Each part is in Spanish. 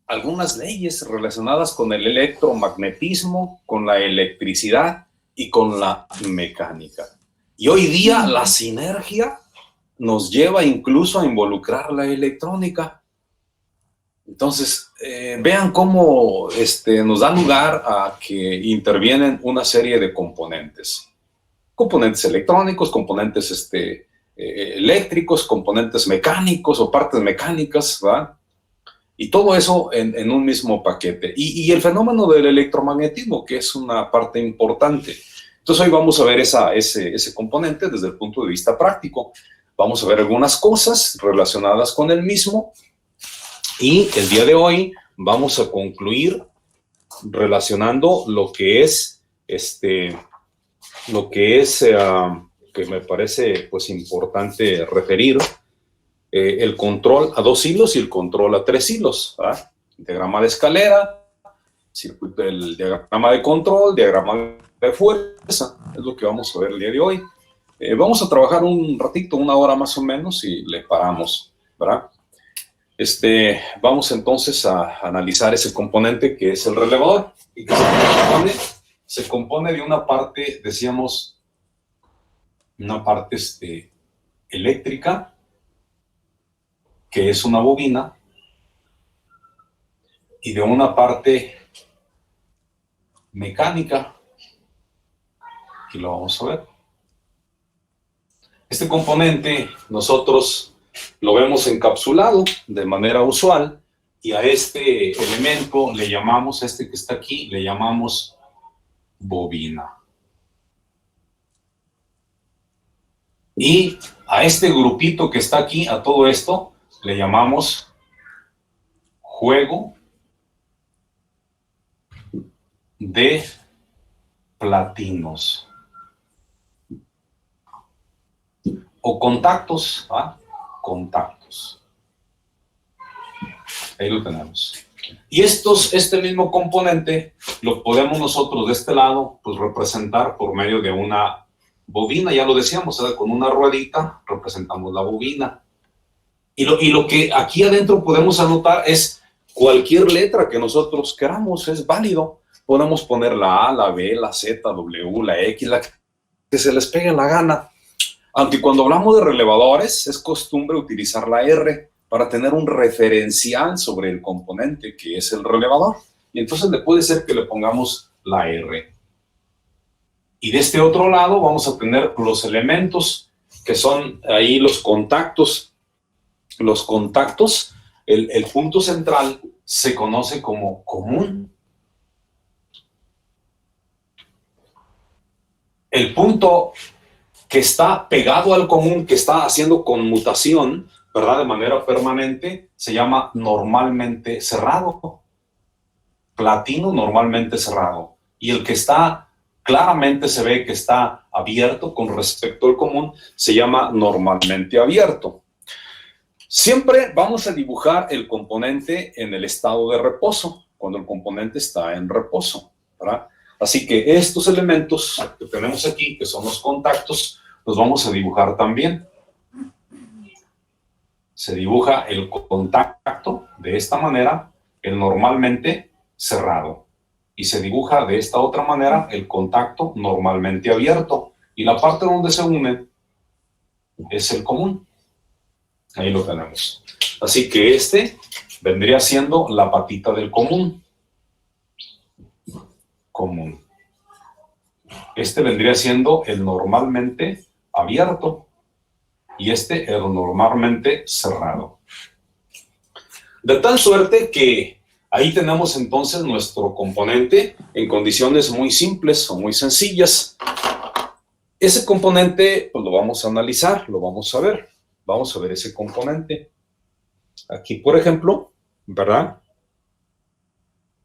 algunas leyes relacionadas con el electromagnetismo, con la electricidad y con la mecánica. Y hoy día la sinergia nos lleva incluso a involucrar la electrónica. Entonces, vean cómo nos da lugar a que intervienen una serie de componentes. Componentes electrónicos, componentes eléctricos, componentes mecánicos o partes mecánicas, ¿verdad? Y todo eso en un mismo paquete. Y el fenómeno del electromagnetismo, que es una parte importante. Entonces hoy vamos a ver ese componente desde el punto de vista práctico. Vamos a ver algunas cosas relacionadas con el mismo. Y el día de hoy vamos a concluir relacionando lo que es, que me parece pues importante referir, el control a 2 hilos y el control a 3 hilos, ¿verdad? Diagrama de escalera, circuito, el diagrama de control, diagrama de fuerza, es lo que vamos a ver el día de hoy. Vamos a trabajar un ratito, 1 hora más o menos, y le paramos, ¿verdad? Vamos entonces a analizar ese componente que es el relevador, y que se compone de una parte, decíamos, una parte eléctrica, que es una bobina, y de una parte mecánica, aquí lo vamos a ver. Este componente nosotros lo vemos encapsulado de manera usual, y a este elemento le llamamos, que está aquí, le llamamos bobina. Y a este grupito que está aquí, a todo esto, le llamamos juego de platinos. O contactos, ¿ah? Contactos. Ahí lo tenemos. Y este mismo componente lo podemos nosotros de este lado pues representar por medio de una bobina, ya lo decíamos, ¿verdad? Con una ruedita representamos la bobina. Y lo que aquí adentro podemos anotar es cualquier letra que nosotros queramos, es válido. Podemos poner la A, la B, la Z, W, la X, la que se les pegue la gana. Aunque cuando hablamos de relevadores es costumbre utilizar la R para tener un referencial sobre el componente que es el relevador. Y entonces le puede ser que le pongamos la R. Y de este otro lado vamos a tener los elementos que son ahí los contactos. Los contactos, el punto central se conoce como común. El punto que está pegado al común, que está haciendo conmutación, ¿verdad? De manera permanente, se llama normalmente cerrado. Platino normalmente cerrado. Y el que está, claramente se ve que está abierto con respecto al común, se llama normalmente abierto. Siempre vamos a dibujar el componente en el estado de reposo, cuando el componente está en reposo, ¿verdad? Así que estos elementos que tenemos aquí, que son los contactos, los vamos a dibujar también. Se dibuja el contacto de esta manera, el normalmente cerrado. Y se dibuja de esta otra manera el contacto normalmente abierto. Y la parte donde se une es el común. Ahí lo tenemos. Así que este vendría siendo la patita del común. Común. Este vendría siendo el normalmente abierto y este el normalmente cerrado. De tal suerte que ahí tenemos entonces nuestro componente en condiciones muy simples o muy sencillas. Ese componente pues lo vamos a analizar, lo vamos a ver. Vamos a ver ese componente. Aquí, por ejemplo, ¿verdad?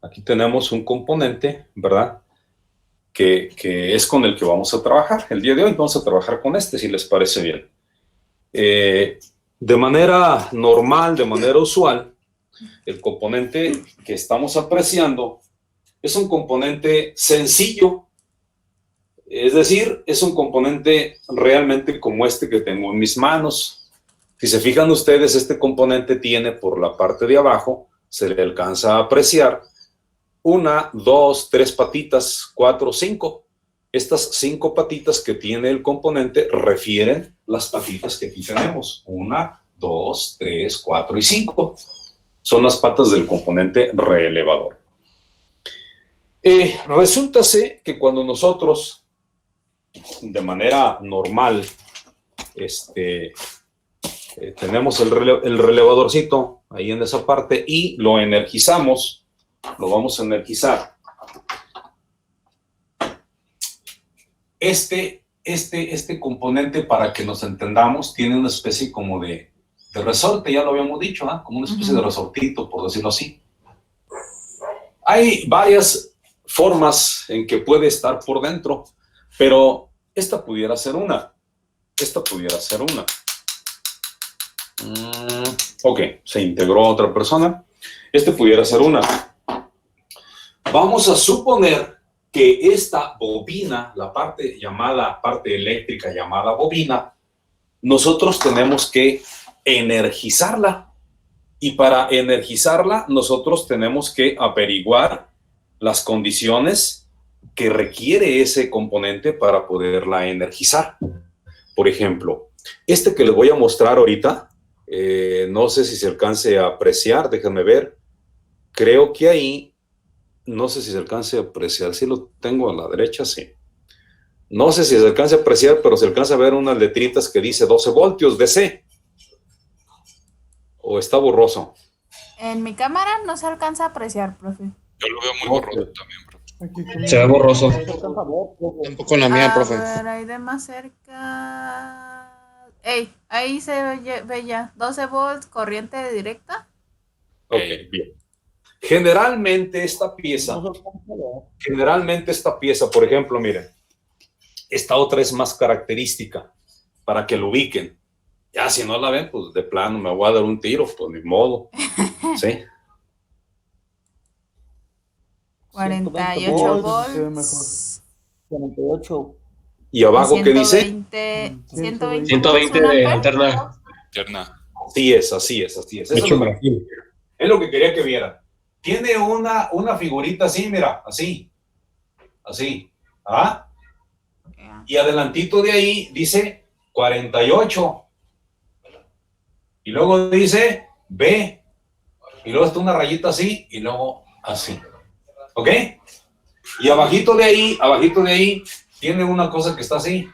Aquí tenemos un componente, ¿verdad? Que es con el que vamos a trabajar. El día de hoy vamos a trabajar con este, si les parece bien. De manera normal, de manera usual, el componente que estamos apreciando es un componente sencillo. Es decir, es un componente realmente como este que tengo en mis manos. Si se fijan ustedes, este componente tiene por la parte de abajo se le alcanza a apreciar 1, 2, 3 patitas, 4, 5. Estas 5 patitas que tiene el componente refieren las patitas que aquí tenemos. 1, 2, 3, 4 y 5. Son las patas del componente reelevador. Resulta que cuando nosotros, de manera normal, tenemos el relevadorcito ahí en esa parte y lo energizamos, lo vamos a energizar. Este componente, para que nos entendamos, tiene una especie como de resorte, ya lo habíamos dicho, ¿eh? Como una especie de resortito, por decirlo así. Hay varias formas en que puede estar por dentro, pero esta pudiera ser una. Esta pudiera ser una. Ok, se integró otra persona. Este pudiera ser una. Vamos a suponer que esta bobina, la parte eléctrica llamada bobina, nosotros tenemos que energizarla. Y para energizarla, nosotros tenemos que averiguar las condiciones que requiere ese componente para poderla energizar. Por ejemplo, este que les voy a mostrar ahorita, no sé si se alcance a apreciar, déjenme ver. Creo que ahí, no sé si se alcance a apreciar, sí lo tengo a la derecha, sí. No sé si se alcance a apreciar, pero se alcanza a ver unas letritas que dice 12 voltios DC. ¿O está borroso? En mi cámara no se alcanza a apreciar, profe. Yo lo veo muy borroso también, profe. Se ve borroso. Tampoco en la mía, profe. A ver, ahí de más cerca. Ey, ahí se ve ya. 12 volts, corriente directa. Ok, bien. Generalmente esta pieza, por ejemplo, miren, esta otra es más característica para que lo ubiquen. Ya, si no la ven, pues de plano me voy a dar un tiro, pues ni modo. ¿Sí? 48 volts. 48. ¿Y abajo qué dice? 120 120 de alterna. Así es. Eso es lo que quería que vieran. Tiene una figurita así, mira, así. ¿Ah? Y adelantito de ahí dice 48. Y luego dice B. Y luego está una rayita así y luego así. ¿Ok? Y abajito de ahí, tiene una cosa que está así.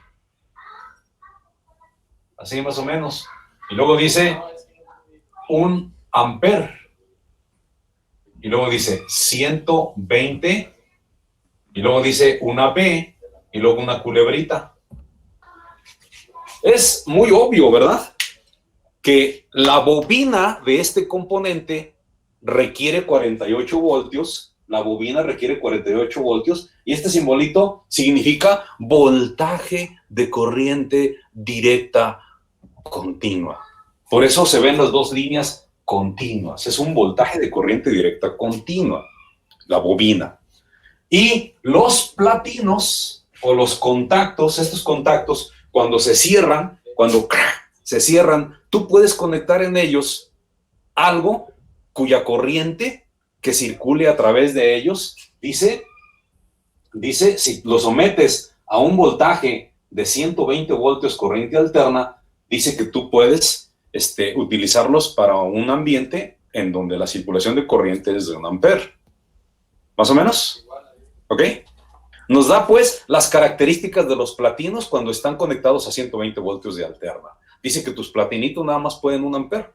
Así más o menos. Y luego dice 1 amper. Y luego dice 120. Y luego dice una P. Y luego una culebrita. Es muy obvio, ¿verdad? Que la bobina de este componente requiere 48 voltios. La bobina requiere 48 voltios. Y este simbolito significa voltaje de corriente directa continua. Por eso se ven las dos líneas continuas. Es un voltaje de corriente directa continua, la bobina. Y los platinos o los contactos, estos contactos, cuando se cierran, tú puedes conectar en ellos algo cuya corriente que circule a través de ellos, dice, si lo sometes a un voltaje de 120 voltios corriente alterna, dice que tú puedes utilizarlos para un ambiente en donde la circulación de corriente es de 1 amper. ¿Más o menos? ¿Ok? Nos da pues las características de los platinos cuando están conectados a 120 voltios de alterna. Dice que tus platinitos nada más pueden 1 amper.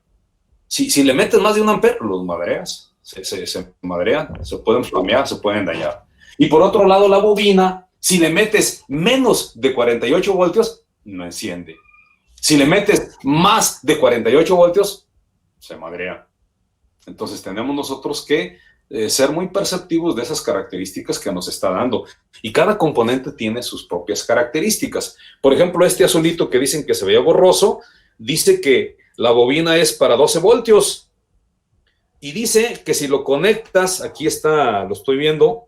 Si le metes más de 1 amper, los madreas. Se madrean, se pueden flamear, se pueden dañar. Y por otro lado, la bobina, si le metes menos de 48 voltios, no enciende. Si le metes más de 48 voltios, se madrea. Entonces tenemos nosotros que ser muy perceptivos de esas características que nos está dando. Y cada componente tiene sus propias características. Por ejemplo, este azulito que dicen que se veía borroso, dice que la bobina es para 12 voltios. Y dice que si lo conectas, aquí está, lo estoy viendo,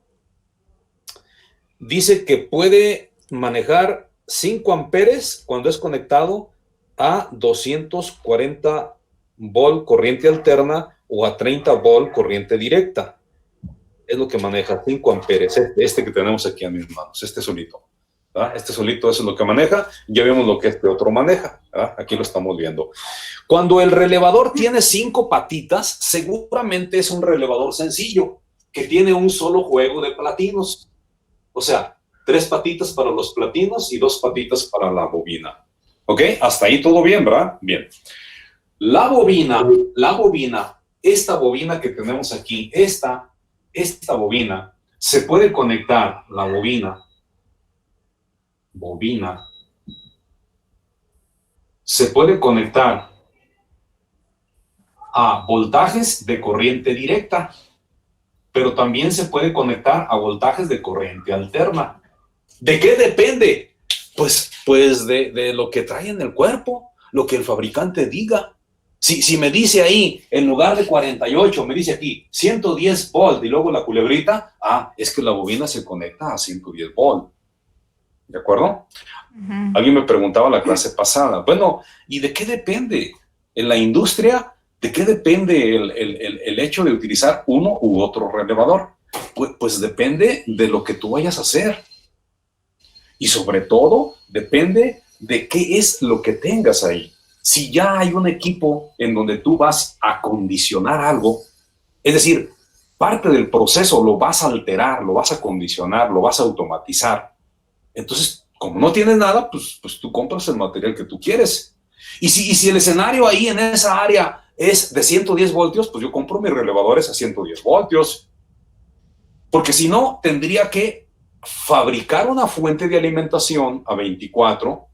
dice que puede manejar 5 amperes cuando es conectado a 240 volt corriente alterna o a 30 volt corriente directa. Es lo que maneja 5 amperes, este que tenemos aquí en mis manos, este solito. ¿Verdad? Este solito, eso es lo que maneja. Ya vemos lo que este otro maneja. ¿Verdad? Aquí lo estamos viendo. Cuando el relevador tiene 5 patitas, seguramente es un relevador sencillo, que tiene un solo juego de platinos. O sea, 3 patitas para los platinos y 2 patitas para la bobina. ¿Ok? Hasta ahí todo bien, ¿verdad? Bien. La bobina, esta bobina que tenemos aquí, esta bobina, se puede conectar, la bobina, se puede conectar a voltajes de corriente directa, pero también se puede conectar a voltajes de corriente alterna. ¿De qué depende? Pues de lo que trae en el cuerpo, lo que el fabricante diga. Si me dice ahí, en lugar de 48, me dice aquí 110 volt y luego la culebrita, es que la bobina se conecta a 110 volt. ¿De acuerdo? Alguien me preguntaba en la clase pasada, bueno, ¿y de qué depende? En la industria, ¿de qué depende el hecho de utilizar uno u otro relevador? Pues depende de lo que tú vayas a hacer. Y sobre todo, depende de qué es lo que tengas ahí. Si ya hay un equipo en donde tú vas a condicionar algo, es decir, parte del proceso lo vas a alterar, lo vas a condicionar, lo vas a automatizar. Entonces, como no tienes nada, pues tú compras el material que tú quieres. Y si el escenario ahí en esa área es de 110 voltios, pues yo compro mis relevadores a 110 voltios. Porque si no, tendría que fabricar una fuente de alimentación a 24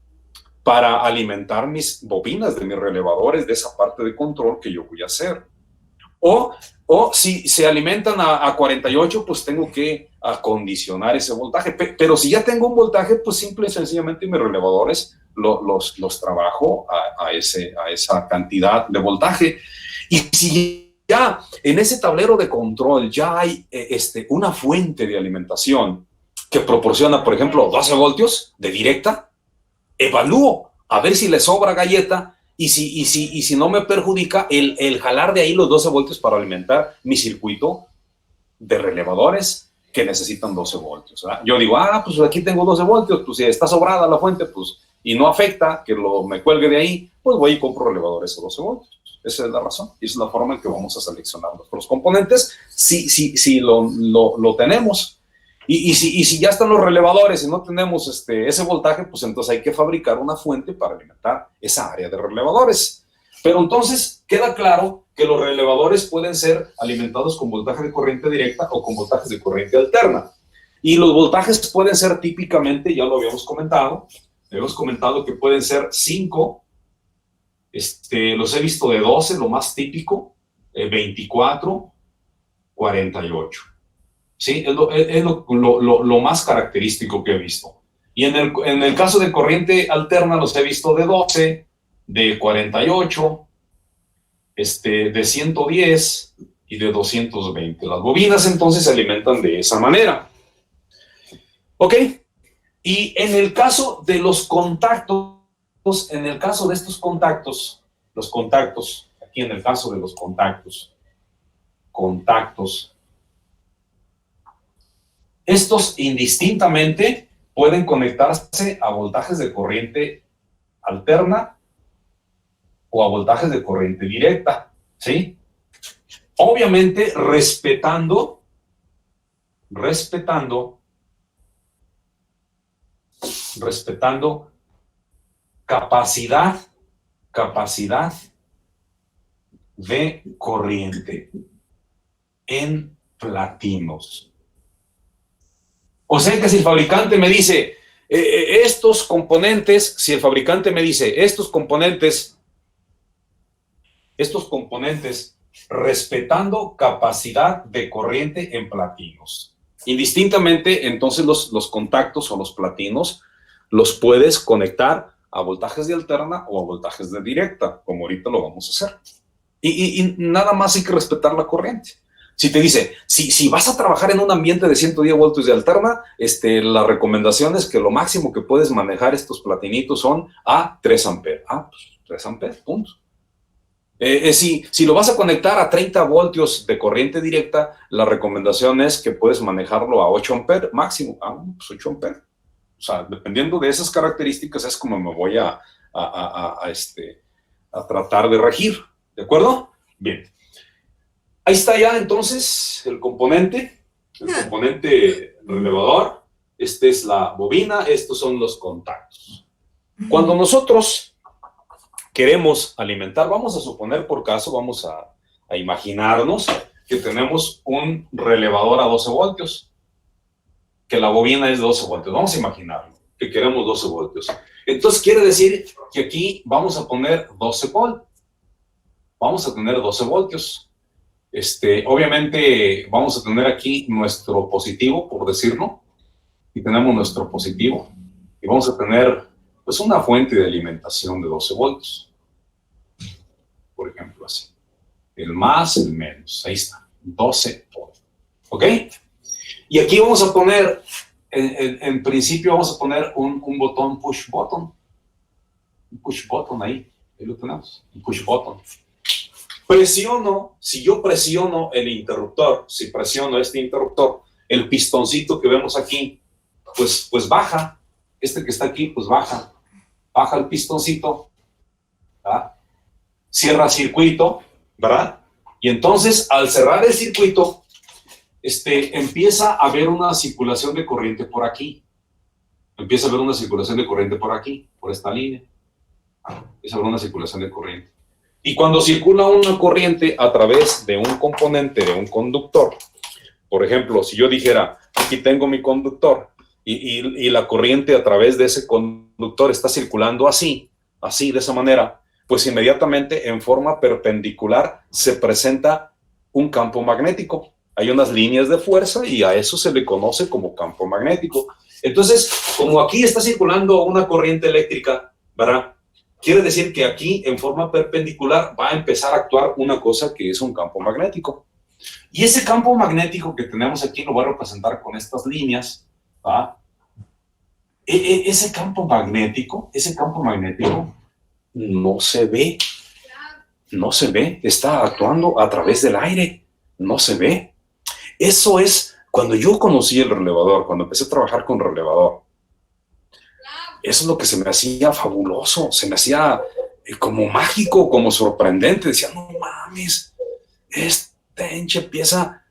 para alimentar mis bobinas de mis relevadores de esa parte de control que yo voy a hacer. O si se alimentan a 48, pues tengo que acondicionar ese voltaje. Pero si ya tengo un voltaje, pues simple y sencillamente mis relevadores los trabajo a esa cantidad de voltaje. Y si ya en ese tablero de control ya hay una fuente de alimentación que proporciona, por ejemplo, 12 voltios de directa, evalúo a ver si le sobra galleta y si no me perjudica el jalar de ahí los 12 voltios para alimentar mi circuito de relevadores que necesitan 12 voltios. ¿Verdad? Yo digo, pues aquí tengo 12 voltios, pues si está sobrada la fuente, pues y no afecta que me cuelgue de ahí, pues voy y compro relevadores a 12 voltios. Esa es la razón y esa es la forma en que vamos a seleccionar los componentes si lo tenemos. Y si ya están los relevadores y no tenemos ese voltaje, pues entonces hay que fabricar una fuente para alimentar esa área de relevadores. Pero entonces queda claro que los relevadores pueden ser alimentados con voltaje de corriente directa o con voltajes de corriente alterna. Y los voltajes pueden ser típicamente, ya lo habíamos comentado que pueden ser 5, los he visto de 12, lo más típico, 24, 48. Sí, es lo más característico que he visto. Y en el caso de corriente alterna los he visto de 12, de 48, de 110 y de 220. Las bobinas entonces se alimentan de esa manera. ¿Ok? Y en el caso de los contactos, en el caso de estos contactos, aquí en el caso de los contactos, estos indistintamente pueden conectarse a voltajes de corriente alterna o a voltajes de corriente directa, ¿sí? Obviamente respetando capacidad de corriente en platinos. O sea que si el fabricante me dice, estos componentes, respetando capacidad de corriente en platinos. Indistintamente, entonces los contactos o los platinos los puedes conectar a voltajes de alterna o a voltajes de directa, como ahorita lo vamos a hacer. Y nada más hay que respetar la corriente. Si te dice, si vas a trabajar en un ambiente de 110 voltios de alterna, la recomendación es que lo máximo que puedes manejar estos platinitos son a 3 amperes. Pues 3 amperes, punto. Si lo vas a conectar a 30 voltios de corriente directa, la recomendación es que puedes manejarlo a 8 amperes máximo. Pues 8 amperes. O sea, dependiendo de esas características es como me voy a tratar de regir. ¿De acuerdo? Bien. Ahí está ya entonces el componente relevador. Esta es la bobina, estos son los contactos. Cuando nosotros queremos alimentar, vamos a suponer por caso, vamos a imaginarnos que tenemos un relevador a 12 voltios, que la bobina es 12 voltios. Vamos a imaginarlo, que queremos 12 voltios. Entonces quiere decir que aquí vamos a poner 12 voltios. Vamos a tener 12 voltios. Obviamente vamos a tener aquí nuestro positivo, por decirlo, y tenemos nuestro positivo, y vamos a tener pues una fuente de alimentación de 12 voltios, por ejemplo así, el más, el menos, ahí está, 12 voltios, ¿ok? Y aquí vamos a poner, en principio vamos a poner un botón push button, ahí lo tenemos, un push button. Si yo presiono el interruptor, si presiono este interruptor, el pistoncito que vemos aquí, pues baja, que está aquí, pues baja el pistoncito, ¿verdad? Cierra circuito, ¿verdad? Y entonces, al cerrar el circuito, empieza a haber una circulación de corriente por aquí. Empieza a haber una circulación de corriente por aquí, por esta línea. Empieza a haber una circulación de corriente. Y cuando circula una corriente a través de un componente, de un conductor, por ejemplo, si yo dijera, aquí tengo mi conductor, y la corriente a través de ese conductor está circulando así, de esa manera, pues inmediatamente en forma perpendicular se presenta un campo magnético. Hay unas líneas de fuerza y a eso se le conoce como campo magnético. Entonces, como aquí está circulando una corriente eléctrica, ¿verdad? Quiere decir que aquí en forma perpendicular va a empezar a actuar una cosa que es un campo magnético. Y ese campo magnético que tenemos aquí lo voy a representar con estas líneas, ¿va? Ese campo magnético no se ve, está actuando a través del aire, no se ve. Eso es cuando yo conocí el relevador, cuando empecé a trabajar con relevador. Eso es lo que se me hacía fabuloso, se me hacía como mágico, como sorprendente. Decía, no mames, esta hinche pieza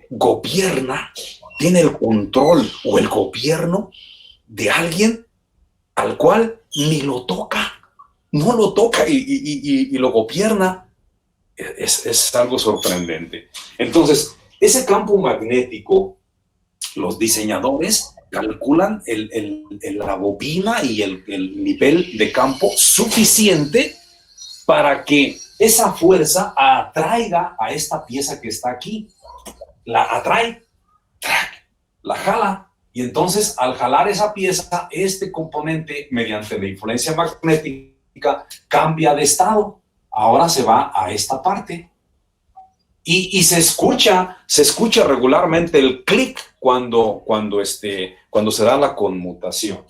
gobierna, tiene el control o el gobierno de alguien al cual ni lo toca, no lo toca y lo gobierna. Es algo sorprendente. Entonces, ese campo magnético, los diseñadores calculan la bobina y el nivel de campo suficiente para que esa fuerza atraiga a esta pieza que está aquí. La atrae, la jala, y entonces al jalar esa pieza, este componente, mediante la influencia magnética, cambia de estado. Ahora se va a esta parte. Y se escucha regularmente el clic cuando se da la conmutación.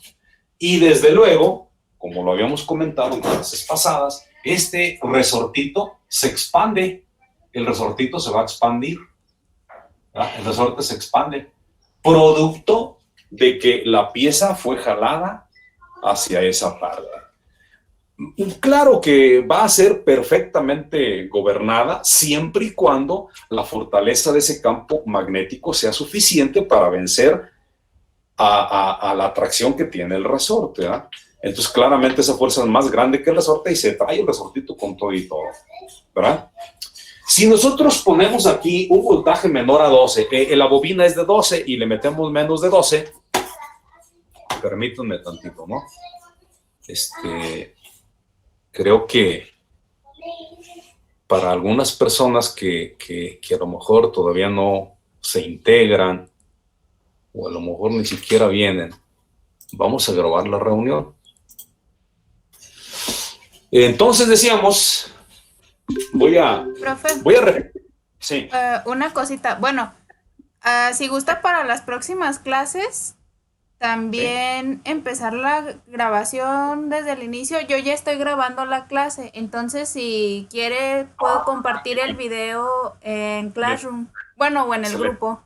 Y desde luego, como lo habíamos comentado en clases pasadas, este resortito se expande. El resortito se va a expandir. ¿Verdad? El resorte se expande. Producto de que la pieza fue jalada hacia esa parte. Claro que va a ser perfectamente gobernada siempre y cuando la fortaleza de ese campo magnético sea suficiente para vencer a la atracción que tiene el resorte, ¿verdad? Entonces claramente esa fuerza es más grande que el resorte y se trae el resortito con todo y todo, ¿verdad? Si nosotros ponemos aquí un voltaje menor a 12, la bobina es de 12 y le metemos menos de 12, permítanme tantito, ¿no? Creo que para algunas personas que a lo mejor todavía no se integran o a lo mejor ni siquiera vienen, vamos a grabar la reunión. Entonces decíamos, voy a repetir. Sí. Una cosita, bueno, si gusta para las próximas clases, también empezar la grabación desde el inicio. Yo ya estoy grabando la clase, entonces si quiere puedo compartir el video en Classroom, bueno, o en el grupo.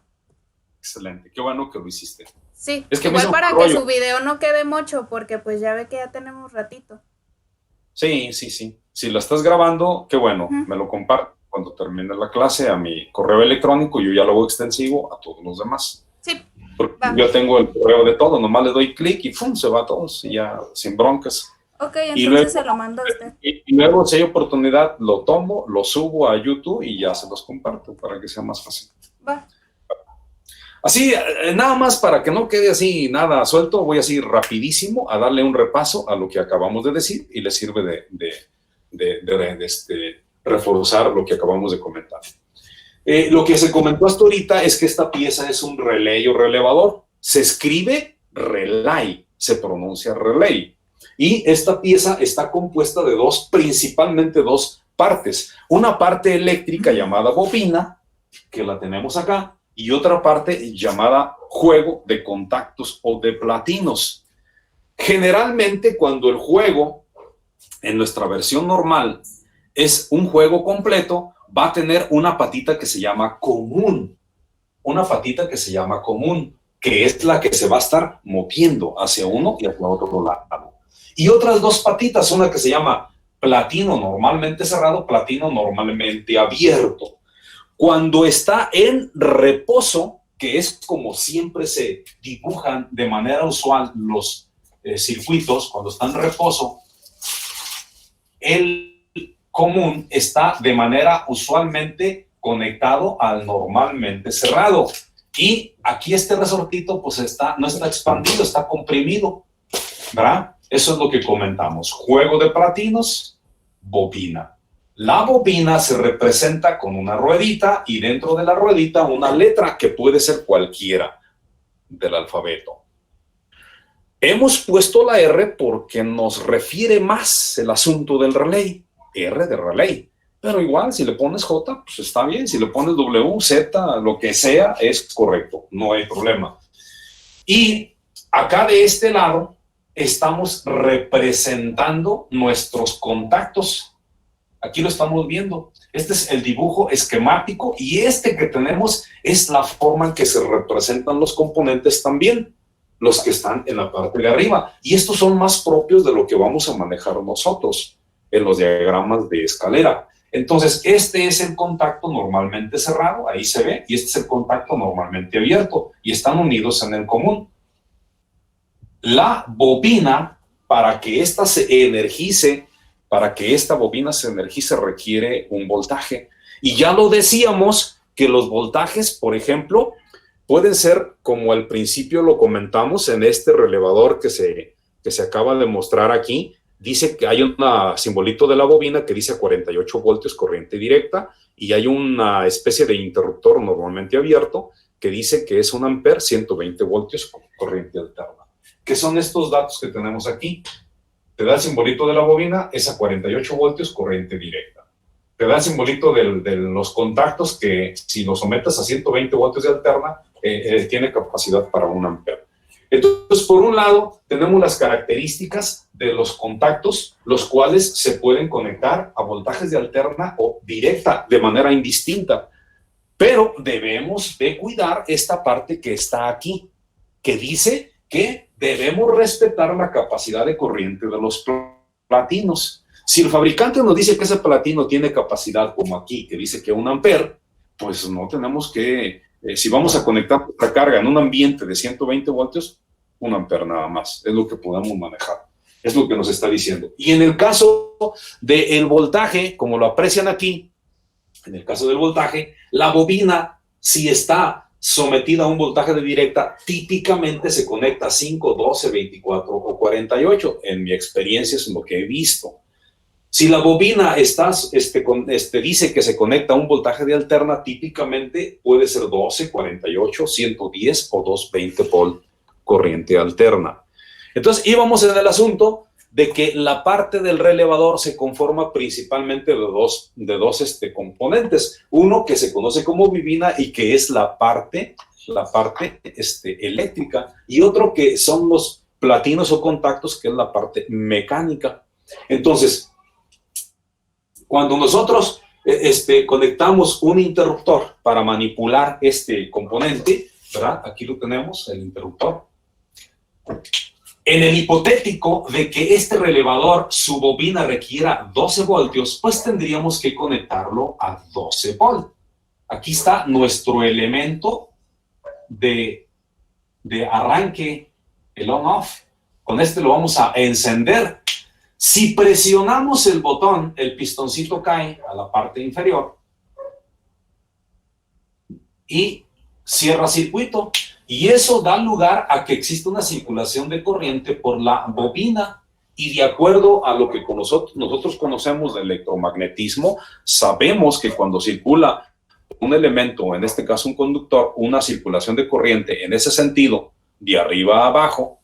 Excelente, qué bueno que lo hiciste. Sí, es que igual para que su video no quede mucho, porque pues ya ve que ya tenemos ratito. Sí. Si la estás grabando, qué bueno, me lo comparto cuando termine la clase a mi correo electrónico, yo ya lo hago extensivo a todos los demás. Sí. Porque yo tengo el correo de todo, nomás le doy clic y ¡fum! Se va a todos y ya sin broncas. Ok, entonces luego, se lo mando a usted. Y luego, si hay oportunidad, lo tomo, lo subo a YouTube y ya se los comparto para que sea más fácil. Va. Así, nada más para que no quede así nada suelto, voy así rapidísimo a darle un repaso a lo que acabamos de decir y le sirve de reforzar lo que acabamos de comentar. Lo que se comentó hasta ahorita es que esta pieza es un relay o relevador. Se escribe relay, se pronuncia relay. Y esta pieza está compuesta de principalmente dos partes. Una parte eléctrica llamada bobina, que la tenemos acá, y otra parte llamada juego de contactos o de platinos. Generalmente cuando el juego, en nuestra versión normal, es un juego completo, va a tener una patita que se llama común. Una patita que se llama común, que es la que se va a estar moviendo hacia uno y hacia otro lado. Y otras dos patitas, una que se llama platino normalmente cerrado, platino normalmente abierto. Cuando está en reposo, que es como siempre se dibujan de manera usual los circuitos, cuando está en reposo, el común está de manera usualmente conectado al normalmente cerrado. Y aquí este resortito pues no está expandido, está comprimido, ¿verdad? Eso es lo que comentamos. Juego de platinos, bobina. La bobina se representa con una ruedita y dentro de la ruedita una letra que puede ser cualquiera del alfabeto. Hemos puesto la R porque nos refiere más el asunto del relay. R de relay. Pero igual, si le pones J, pues está bien. Si le pones W, Z, lo que sea, es correcto. No hay problema. Y acá de este lado estamos representando nuestros contactos. Aquí lo estamos viendo. Este es el dibujo esquemático y este que tenemos es la forma en que se representan los componentes también, los que están en la parte de arriba. Y estos son más propios de lo que vamos a manejar nosotros en los diagramas de escalera. Entonces, este es el contacto normalmente cerrado, ahí se ve, y este es el contacto normalmente abierto, y están unidos en el común. La bobina, para que esta se energice, requiere un voltaje. Y ya lo decíamos, que los voltajes, por ejemplo, pueden ser, como al principio lo comentamos, en este relevador que se acaba de mostrar aquí, dice que hay un simbolito de la bobina que dice 48 voltios corriente directa, y hay una especie de interruptor normalmente abierto que dice que es 1 ampere, 120 voltios corriente alterna. ¿Qué son estos datos que tenemos aquí? Te da el simbolito de la bobina, es a 48 voltios corriente directa. Te da el simbolito de los contactos que si lo sometes a 120 voltios de alterna, tiene capacidad para 1 ampere. Entonces, por un lado, tenemos las características de los contactos, los cuales se pueden conectar a voltajes de alterna o directa de manera indistinta. Pero debemos de cuidar esta parte que está aquí, que dice que debemos respetar la capacidad de corriente de los platinos. Si el fabricante nos dice que ese platino tiene capacidad como aquí, que dice que 1 ampere, pues no tenemos que, si vamos a conectar la carga en un ambiente de 120 voltios, 1 ampere nada más, es lo que podemos manejar, es lo que nos está diciendo. Y en el caso del voltaje, como lo aprecian aquí, en el caso del voltaje, la bobina, si está sometida a un voltaje de directa, típicamente se conecta a 5, 12, 24 o 48. En mi experiencia es lo que he visto. Si la bobina dice que se conecta a un voltaje de alterna, típicamente puede ser 12, 48, 110 o 220 volt corriente alterna. Entonces íbamos en el asunto de que la parte del relevador se conforma principalmente de dos componentes. Uno que se conoce como bobina y que es la parte la parte eléctrica, y otro que son los platinos o contactos, que es la parte mecánica. Entonces, cuando nosotros conectamos un interruptor para manipular este componente, ¿verdad? Aquí lo tenemos, el interruptor. En el hipotético de que este relevador, su bobina requiera 12 voltios, pues tendríamos que conectarlo a 12 volts. Aquí está nuestro elemento de arranque, el on-off. Con este lo vamos a encender. Si presionamos el botón, el pistoncito cae a la parte inferior y cierra circuito. Y eso da lugar a que existe una circulación de corriente por la bobina. Y de acuerdo a lo que nosotros conocemos de electromagnetismo, sabemos que cuando circula un elemento, en este caso un conductor, una circulación de corriente en ese sentido, de arriba a abajo,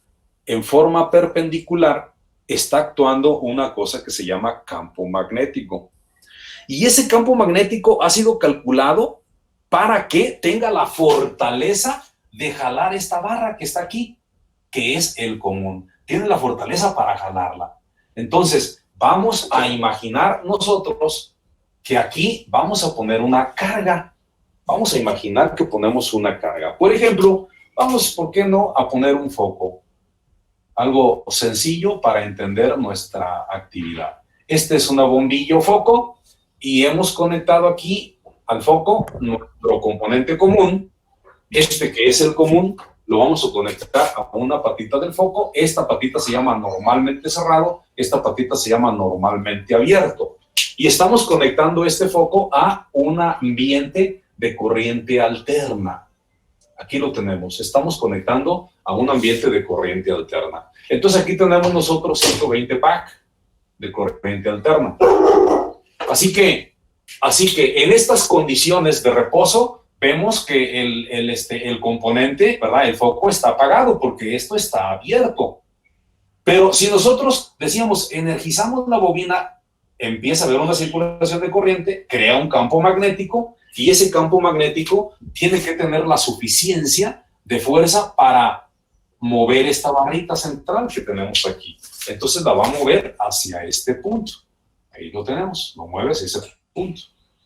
en forma perpendicular, está actuando una cosa que se llama campo magnético. Y ese campo magnético ha sido calculado para que tenga la fortaleza de jalar esta barra que está aquí, que es el común. Tiene la fortaleza para jalarla. Entonces, vamos a imaginar nosotros que aquí vamos a poner una carga. Vamos a imaginar que ponemos una carga. Por ejemplo, vamos, ¿por qué no?, a poner un foco. Algo sencillo para entender nuestra actividad. Este es una bombilla o foco y hemos conectado aquí al foco nuestro componente común. Este que es el común lo vamos a conectar a una patita del foco. Esta patita se llama normalmente cerrado, esta patita se llama normalmente abierto. Y estamos conectando este foco a un ambiente de corriente alterna. Aquí lo tenemos, estamos conectando a un ambiente de corriente alterna. Entonces aquí tenemos nosotros 120 PAC de corriente alterna. Así que en estas condiciones de reposo, vemos que el componente, ¿verdad?, el foco está apagado porque esto está abierto. Pero si nosotros decíamos, energizamos la bobina, empieza a haber una circulación de corriente, crea un campo magnético, y ese campo magnético tiene que tener la suficiencia de fuerza para mover esta barrita central que tenemos aquí. Entonces la va a mover hacia este punto. Ahí lo tenemos, lo mueve hacia ese punto.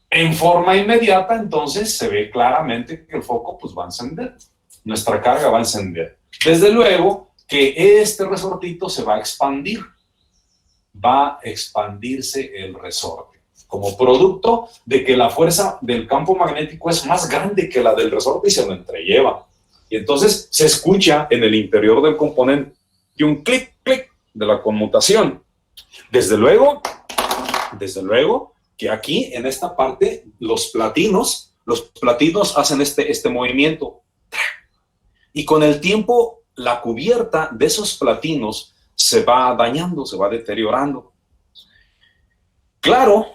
En forma inmediata, entonces, se ve claramente que el foco pues va a encender. Nuestra carga va a encender. Desde luego que este resortito se va a expandir. Va a expandirse el resorte como producto de que la fuerza del campo magnético es más grande que la del resorte y se lo entrelleva. Y entonces se escucha en el interior del componente un clic, clic de la conmutación. Desde luego que aquí en esta parte los platinos hacen este movimiento. Y con el tiempo la cubierta de esos platinos se va dañando, se va deteriorando. Claro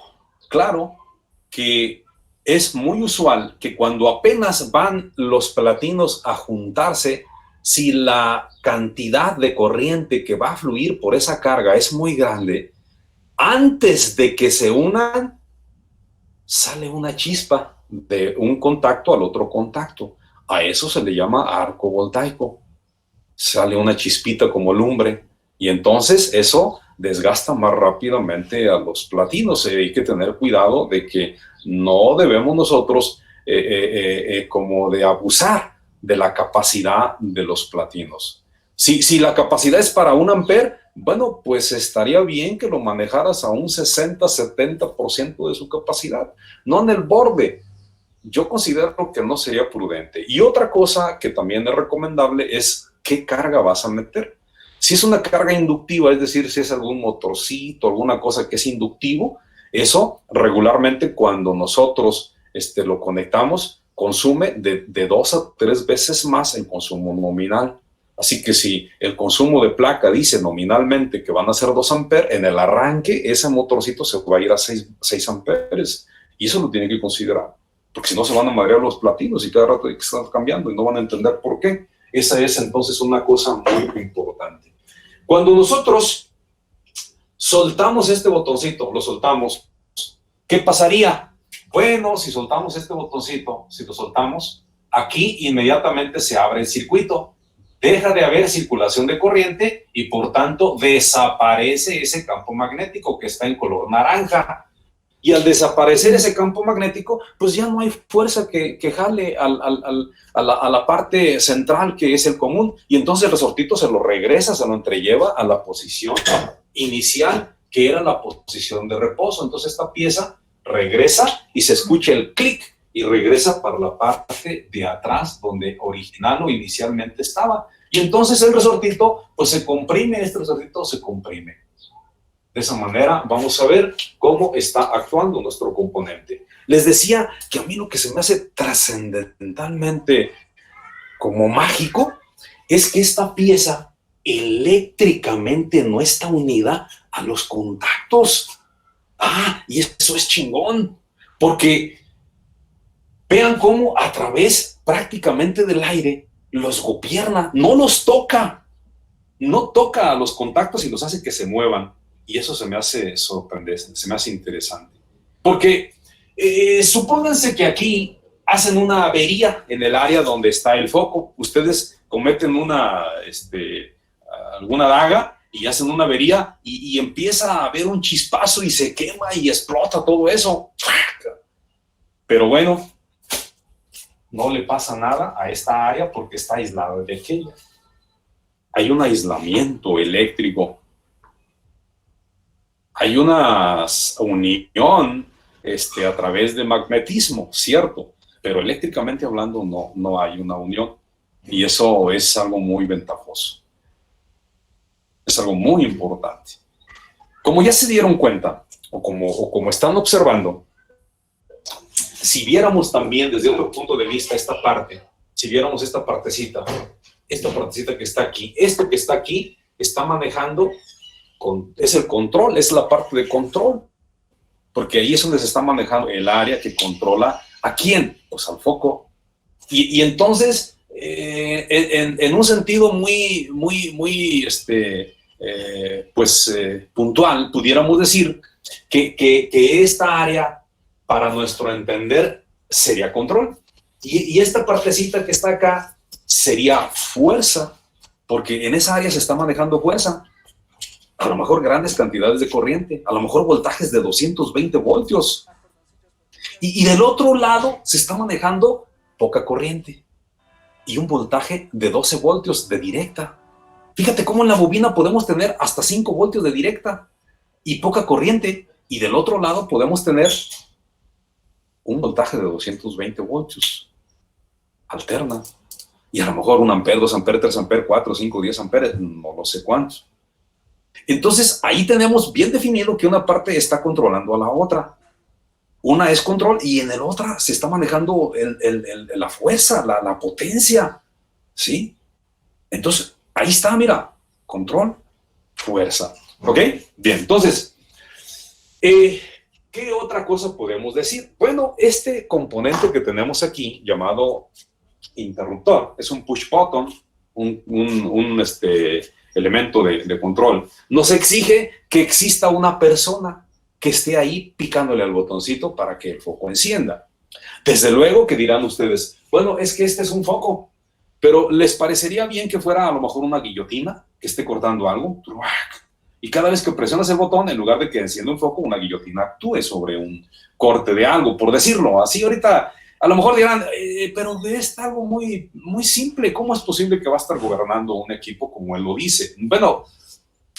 que es muy usual que cuando apenas van los platinos a juntarse, si la cantidad de corriente que va a fluir por esa carga es muy grande, antes de que se unan, sale una chispa de un contacto al otro contacto. A eso se le llama arco voltaico. Sale una chispita como lumbre y entonces eso desgasta más rápidamente a los platinos. Hay que tener cuidado de que no debemos nosotros como de abusar de la capacidad de los platinos. Si la capacidad es para 1 amper, bueno, pues estaría bien que lo manejaras a un 60-70% de su capacidad, no en el borde. Yo considero que no sería prudente. Y otra cosa que también es recomendable es qué carga vas a meter. Si es una carga inductiva, es decir, si es algún motorcito, alguna cosa que es inductivo, eso regularmente cuando nosotros lo conectamos, consume de 2 a 3 veces más el consumo nominal. Así que si el consumo de placa dice nominalmente que van a ser 2 amperes, en el arranque ese motorcito se va a ir a 6 amperes. Y eso lo tiene que considerar, porque si no se van a madrear los platinos y cada rato hay que estar cambiando y no van a entender por qué. Esa es entonces una cosa muy importante. Cuando nosotros soltamos este botoncito, lo soltamos, ¿qué pasaría? Bueno, si soltamos este botoncito, si lo soltamos, aquí inmediatamente se abre el circuito. Deja de haber circulación de corriente y por tanto desaparece ese campo magnético que está en color naranja. Y al desaparecer ese campo magnético, pues ya no hay fuerza que jale a la parte central, que es el común, y entonces el resortito se lo regresa, se lo entrelleva a la posición inicial, que era la posición de reposo. Entonces esta pieza regresa y se escucha el clic y regresa para la parte de atrás donde original o inicialmente estaba. Y entonces el resortito pues se comprime, este resortito se comprime. De esa manera vamos a ver cómo está actuando nuestro componente. Les decía que a mí lo que se me hace trascendentalmente como mágico es que esta pieza eléctricamente no está unida a los contactos. Ah, y eso es chingón, porque vean cómo a través prácticamente del aire los gobierna, no los toca, no toca a los contactos y los hace que se muevan. Y eso se me hace sorprendente, se me hace interesante. Porque supónganse que aquí hacen una avería en el área donde está el foco. Ustedes cometen alguna daga y hacen una avería y empieza a haber un chispazo y se quema y explota todo eso. Pero bueno, no le pasa nada a esta área porque está aislada de aquella. Hay un aislamiento eléctrico. Hay una unión a través de magnetismo, cierto, pero eléctricamente hablando no hay una unión. Y eso es algo muy ventajoso. Es algo muy importante. Como ya se dieron cuenta, o como están observando, si viéramos también desde otro punto de vista esta parte, si viéramos esta partecita que está aquí, esto que está aquí está manejando, es el control, es la parte de control, porque ahí es donde se está manejando el área que controla ¿a quién? Pues al foco. Y entonces, en un sentido muy puntual, pudiéramos decir que esta área, para nuestro entender, sería control. Y esta partecita que está acá sería fuerza, porque en esa área se está manejando fuerza. A lo mejor grandes cantidades de corriente, a lo mejor voltajes de 220 voltios. Y del otro lado se está manejando poca corriente y un voltaje de 12 voltios de directa. Fíjate cómo en la bobina podemos tener hasta 5 voltios de directa y poca corriente. Y del otro lado podemos tener un voltaje de 220 voltios. Alterna. Y a lo mejor 1 ampere, 2 amperes, 3 amperes, 4, 5, 10 amperes, no lo sé cuántos. Entonces, ahí tenemos bien definido que una parte está controlando a la otra. Una es control y en el otra se está manejando la fuerza, la potencia, ¿sí? Entonces, ahí está, mira, control, fuerza, ¿ok? Bien, entonces, ¿qué otra cosa podemos decir? Bueno, este componente que tenemos aquí, llamado interruptor, es un push button, un elemento de control, nos exige que exista una persona que esté ahí picándole al botoncito para que el foco encienda. Desde luego que dirán ustedes, bueno, es que este es un foco, pero ¿les parecería bien que fuera a lo mejor una guillotina que esté cortando algo? Y cada vez que presionas el botón, en lugar de que encienda un foco, una guillotina actúe sobre un corte de algo, por decirlo así. Ahorita a lo mejor dirán, pero es algo muy, muy simple. ¿Cómo es posible que va a estar gobernando un equipo como él lo dice? Bueno,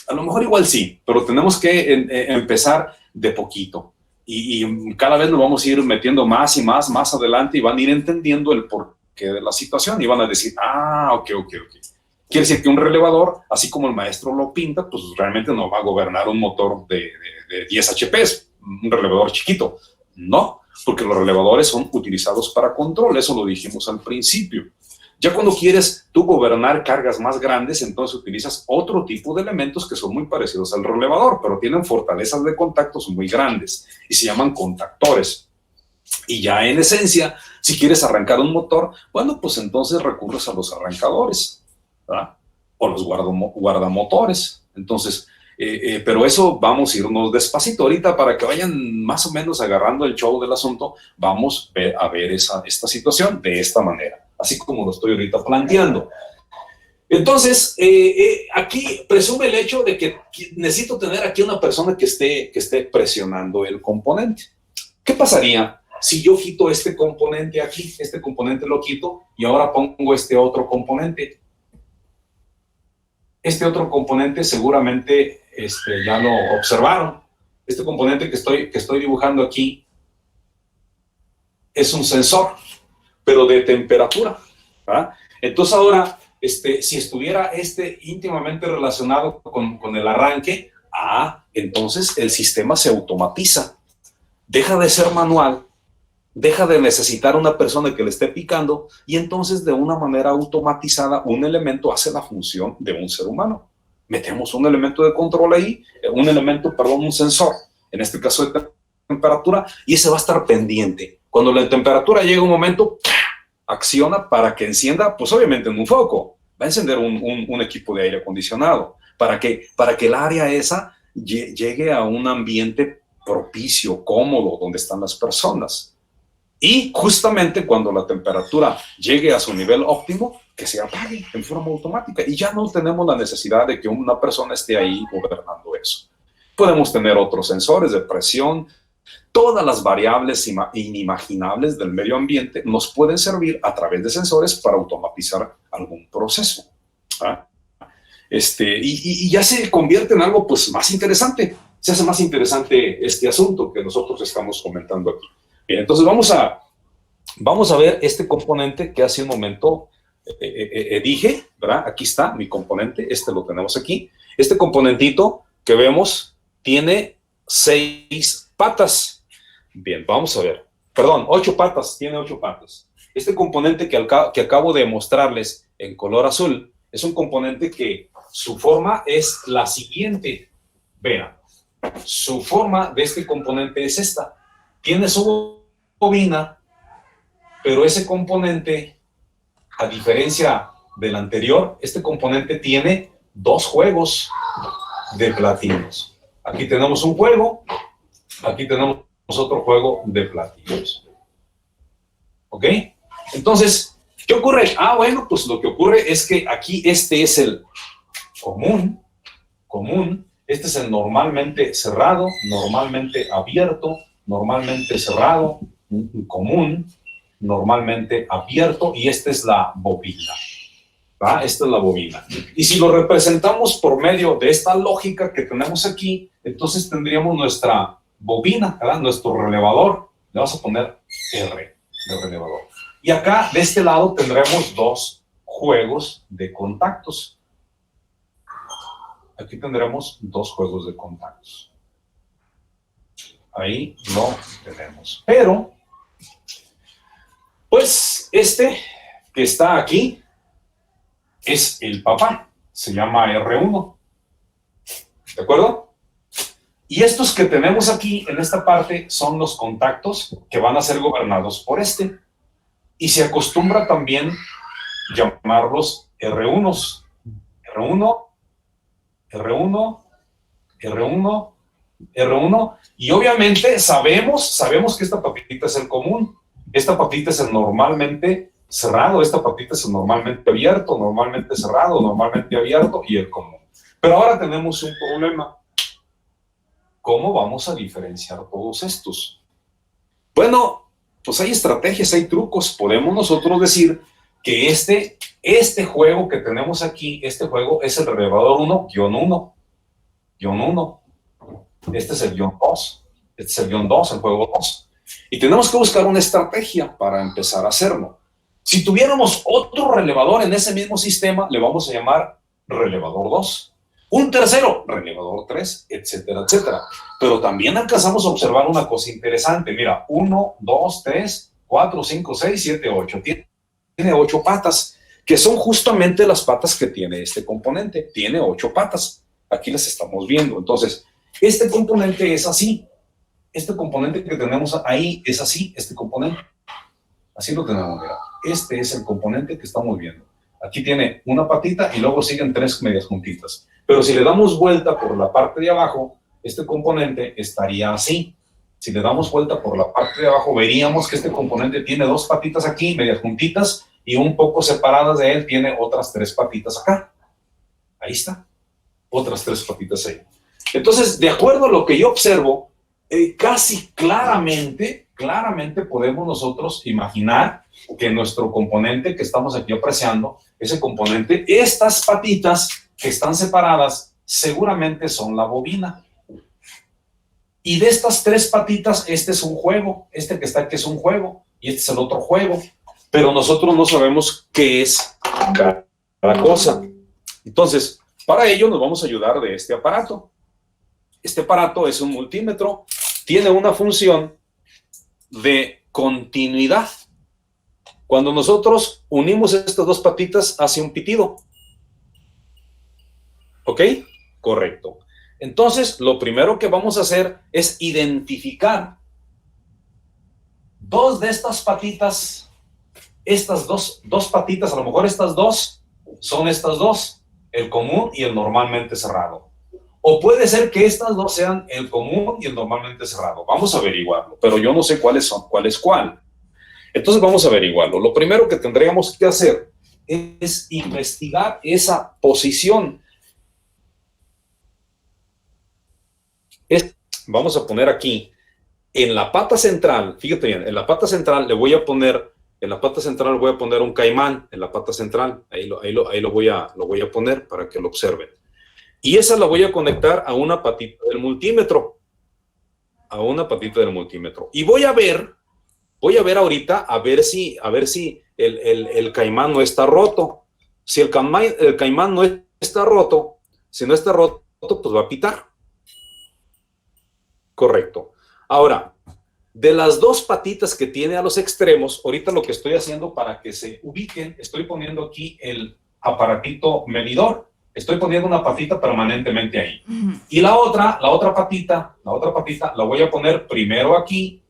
a lo mejor igual sí, pero tenemos que empezar de poquito. Y cada vez nos vamos a ir metiendo más y más adelante y van a ir entendiendo el porqué de la situación y van a decir, ok. Quiere decir que un relevador, así como el maestro lo pinta, pues realmente no va a gobernar un motor de 10 HPs, un relevador chiquito. No, porque los relevadores son utilizados para control, eso lo dijimos al principio. Ya cuando quieres tú gobernar cargas más grandes, entonces utilizas otro tipo de elementos que son muy parecidos al relevador, pero tienen fortalezas de contactos muy grandes y se llaman contactores. Y ya en esencia, si quieres arrancar un motor, bueno, pues entonces recurres a los arrancadores, ¿verdad? O los guardamotores. Entonces, pero eso vamos a irnos despacito. Ahorita, para que vayan más o menos agarrando el show del asunto, vamos a ver esta situación de esta manera. así como lo estoy ahorita planteando. Entonces, aquí presume el hecho de que necesito tener aquí una persona que esté presionando el componente. ¿Qué pasaría si yo quito este componente aquí? Este componente lo quito y ahora pongo este otro componente. Este otro componente seguramente ya lo observaron. Este componente que estoy dibujando aquí es un sensor, pero de temperatura, ¿verdad? Entonces ahora, si estuviera íntimamente relacionado con el arranque, entonces el sistema se automatiza. Deja de ser manual, deja de necesitar una persona que le esté picando y entonces de una manera automatizada un elemento hace la función de un ser humano. Metemos un elemento de control ahí, un sensor, en este caso de temperatura, y ese va a estar pendiente. Cuando la temperatura llegue a un momento, acciona para que encienda, pues obviamente en un foco, va a encender un equipo de aire acondicionado, para que el área esa llegue a un ambiente propicio, cómodo, donde están las personas. Y justamente cuando la temperatura llegue a su nivel óptimo, que se apague en forma automática. Y ya no tenemos la necesidad de que una persona esté ahí gobernando eso. Podemos tener otros sensores de presión. Todas las variables inimaginables del medio ambiente nos pueden servir a través de sensores para automatizar algún proceso. Y ya se convierte en algo pues, más interesante. Se hace más interesante este asunto que nosotros estamos comentando aquí. Bien, entonces vamos a ver este componente que hace un momento dije, ¿verdad? Aquí está mi componente, lo tenemos aquí. Este componentito que vemos tiene 6 patas. Bien, vamos a ver. Perdón, 8 patas, tiene 8 patas. Este componente que acabo de mostrarles en color azul es un componente que su forma es la siguiente. Vean, su forma de este componente es esta. Tiene su bobina, pero ese componente, a diferencia del anterior, este componente tiene 2 juegos de platinos. Aquí tenemos un juego, aquí tenemos otro juego de platinos. ¿Ok? Entonces, ¿qué ocurre? Bueno, pues lo que ocurre es que aquí este es el común, este es el normalmente cerrado, normalmente abierto, normalmente cerrado, común, normalmente abierto, y esta es la bobina. ¿Va? Esta es la bobina. Y si lo representamos por medio de esta lógica que tenemos aquí, entonces tendríamos nuestra bobina, ¿verdad? Nuestro relevador. Le vamos a poner R de relevador. Y acá, de este lado, tendremos 2 juegos de contactos. Aquí tendremos 2 juegos de contactos. Ahí lo tenemos. Pero, pues, que está aquí es el papá. Se llama R1. ¿De acuerdo? Y estos que tenemos aquí en esta parte son los contactos que van a ser gobernados por este. Y se acostumbra también llamarlos R1s. R1, R1, R1, R1. Y obviamente sabemos que esta patita es el común. Esta patita es el normalmente cerrado. Esta patita es el normalmente abierto, normalmente cerrado, normalmente abierto y el común. Pero ahora tenemos un problema. ¿Cómo vamos a diferenciar todos estos? Bueno, pues hay estrategias, hay trucos. Podemos nosotros decir que este juego que tenemos aquí, este juego es el relevador 1-1. Este es el guión 2. Este es el guión 2, el juego 2. Y tenemos que buscar una estrategia para empezar a hacerlo. Si tuviéramos otro relevador en ese mismo sistema, le vamos a llamar relevador 2. Un tercero, relevador 3, etcétera, etcétera. Pero también alcanzamos a observar una cosa interesante. Mira, 1, 2, 3, 4, 5, 6, 7, 8. Tiene 8 patas, que son justamente las patas que tiene este componente. Tiene 8 patas. Aquí las estamos viendo. Entonces, este componente es así. Este componente que tenemos ahí es así, este componente. Así lo tenemos, mira. Este es el componente que estamos viendo. Aquí tiene una patita y luego siguen 3 medias juntitas. Pero si le damos vuelta por la parte de abajo, este componente estaría así. Si le damos vuelta por la parte de abajo, veríamos que este componente tiene 2 patitas aquí, medias juntitas, y un poco separadas de él tiene otras 3 patitas acá. Ahí está, otras 3 patitas ahí. Entonces, de acuerdo a lo que yo observo, casi claramente podemos nosotros imaginar que nuestro componente que estamos aquí apreciando, ese componente, estas patitas que están separadas, seguramente son la bobina. Y de estas 3 patitas, este es un juego, este que está aquí es un juego, y este es el otro juego, pero nosotros no sabemos qué es cada cosa. Entonces, para ello nos vamos a ayudar de este aparato. Este aparato es un multímetro, tiene una función de continuidad. Cuando nosotros unimos estas 2 patitas, hace un pitido. ¿Ok? Correcto. Entonces, lo primero que vamos a hacer es identificar 2 de estas patitas, estas dos patitas, a lo mejor estas 2 son estas 2, el común y el normalmente cerrado. O puede ser que estas 2 sean el común y el normalmente cerrado. Vamos a averiguarlo, pero yo no sé cuáles son, cuál es cuál. Entonces vamos a averiguarlo. Lo primero que tendríamos que hacer es investigar esa posición. Vamos a poner aquí, en la pata central, fíjate bien, en la pata central le voy a poner, un caimán, en la pata central, ahí lo voy a poner para que lo observen. Y esa la voy a conectar a una patita del multímetro, y voy a ver ahorita, a ver si el caimán no está roto. Si el caimán no está roto, si no está roto, pues va a pitar. Correcto. Ahora, de las 2 patitas que tiene a los extremos, ahorita lo que estoy haciendo para que se ubiquen, estoy poniendo aquí el aparatito medidor. Estoy poniendo una patita permanentemente ahí. Y la otra patita la voy a poner primero aquí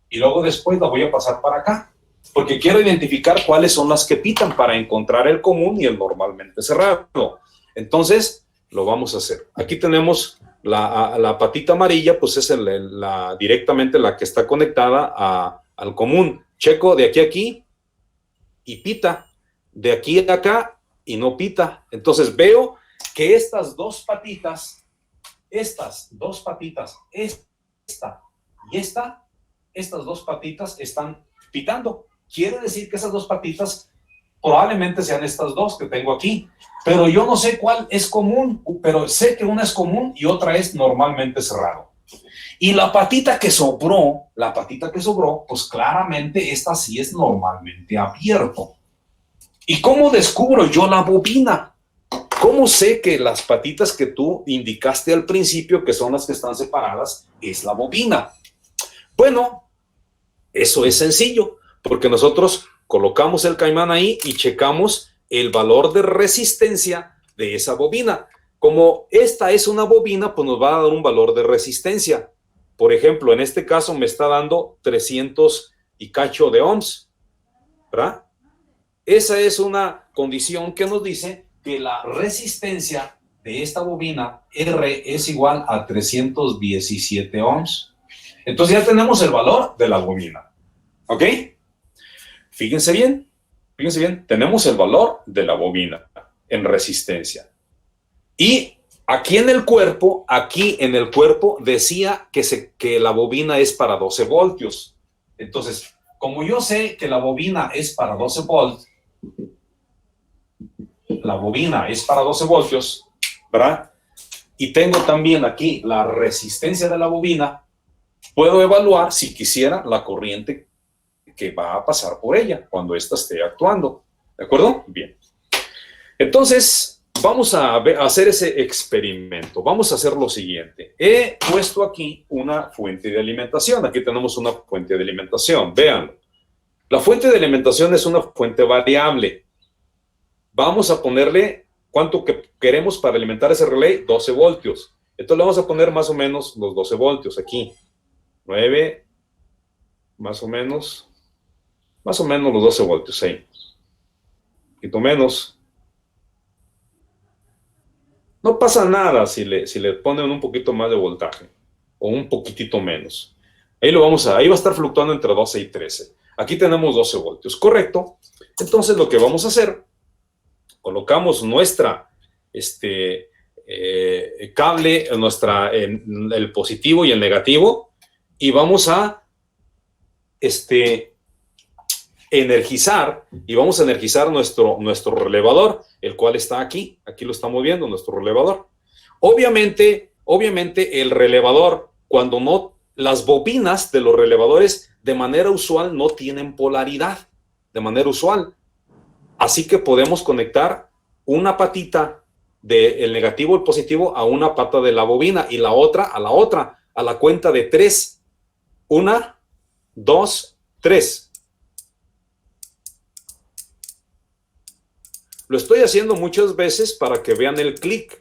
y luego después la voy a pasar para acá. Porque quiero identificar cuáles son las que pitan para encontrar el común y el normalmente cerrado. Entonces, lo vamos a hacer. Aquí tenemos la patita amarilla, pues es directamente la que está conectada al común. Checo de aquí a aquí y pita. De aquí a acá y no pita. Entonces veo que estas 2 patitas, estas 2 patitas, esta y esta, estas 2 patitas están pitando. Quiere decir que esas 2 patitas probablemente sean estas 2 que tengo aquí, pero yo no sé cuál es común, pero sé que una es común y otra es normalmente cerrado. Y la patita que sobró, pues claramente esta sí es normalmente abierto. ¿Y cómo descubro yo la bobina? ¿Cómo sé que las patitas que tú indicaste al principio, que son las que están separadas, es la bobina? Bueno, eso es sencillo, porque nosotros colocamos el caimán ahí y checamos el valor de resistencia de esa bobina. Como esta es una bobina, pues nos va a dar un valor de resistencia. Por ejemplo, en este caso me está dando 300 y cacho de ohms, ¿verdad? Esa es una condición que nos dice que la resistencia de esta bobina R es igual a 317 ohms. Entonces ya tenemos el valor de la bobina. ¿Ok? Fíjense bien, tenemos el valor de la bobina en resistencia. Y aquí en el cuerpo decía que la bobina es para 12 voltios. Entonces, como yo sé que la bobina es para 12 voltios, ¿verdad? Y tengo también aquí la resistencia de la bobina, puedo evaluar, si quisiera, la corriente que va a pasar por ella cuando ésta esté actuando. ¿De acuerdo? Bien. Entonces, vamos a hacer ese experimento. Vamos a hacer lo siguiente. He puesto aquí una fuente de alimentación. Aquí tenemos una fuente de alimentación. Vean. La fuente de alimentación es una fuente variable. Vamos a ponerle cuánto que queremos para alimentar ese relé, 12 voltios. Entonces le vamos a poner más o menos los 12 voltios aquí. 9, más o menos los 12 voltios ahí. Un poquito menos. No pasa nada si le ponen un poquito más de voltaje o un poquitito menos. Ahí va a estar fluctuando entre 12 y 13. Aquí tenemos 12 voltios, correcto. Entonces lo que vamos a hacer, colocamos nuestra cable, el positivo y el negativo, y vamos a energizar nuestro relevador, el cual está aquí lo estamos viendo, nuestro relevador. Obviamente el relevador, las bobinas de los relevadores de manera usual no tienen polaridad, de manera usual. Así que podemos conectar una patita del negativo al positivo a una pata de la bobina y la otra a la otra, a la cuenta de 3. 1, 2, 3. Lo estoy haciendo muchas veces para que vean el clic,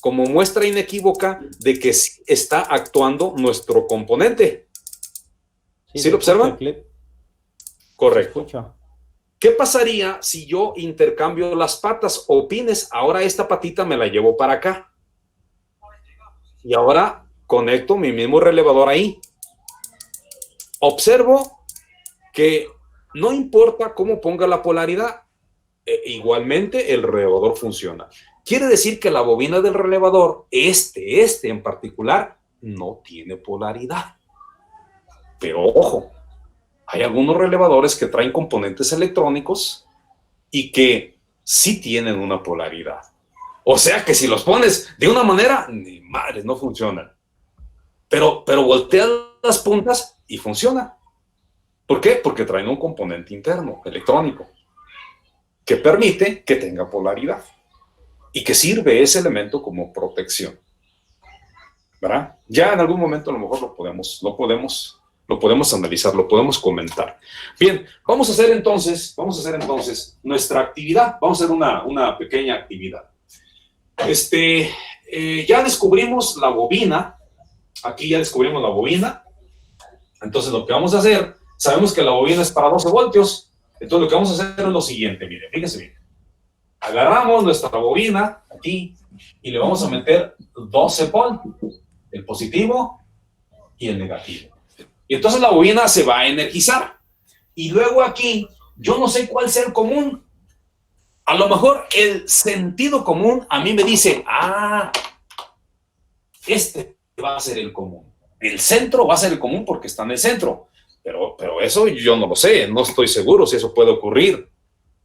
como muestra inequívoca de que sí está actuando nuestro componente. ¿Sí lo observan? Correcto. ¿Qué pasaría si yo intercambio las patas o pines? Ahora esta patita me la llevo para acá. Y ahora conecto mi mismo relevador ahí. Observo que no importa cómo ponga la polaridad, igualmente el relevador funciona. Quiere decir que la bobina del relevador, este en particular, no tiene polaridad. Pero ojo, hay algunos relevadores que traen componentes electrónicos y que sí tienen una polaridad. O sea que si los pones de una manera, ni madre, no funcionan. Pero volteas las puntas y funciona. ¿Por qué? Porque traen un componente interno, electrónico, que permite que tenga polaridad y que sirve ese elemento como protección. ¿Verdad? Ya en algún momento a lo mejor lo podemos analizar, lo podemos comentar. Bien, vamos a hacer entonces nuestra actividad. Vamos a hacer una pequeña actividad. Ya descubrimos la bobina. Aquí ya descubrimos la bobina. Entonces lo que vamos a hacer, sabemos que la bobina es para 12 voltios. Entonces lo que vamos a hacer es lo siguiente, miren, fíjense bien. Agarramos nuestra bobina aquí y le vamos a meter 12 poles, el positivo y el negativo. Y entonces la bobina se va a energizar. Y luego aquí, yo no sé cuál sea el común. A lo mejor el sentido común a mí me dice, este va a ser el común. El centro va a ser el común porque está en el centro. Pero eso yo no lo sé, no estoy seguro si eso puede ocurrir.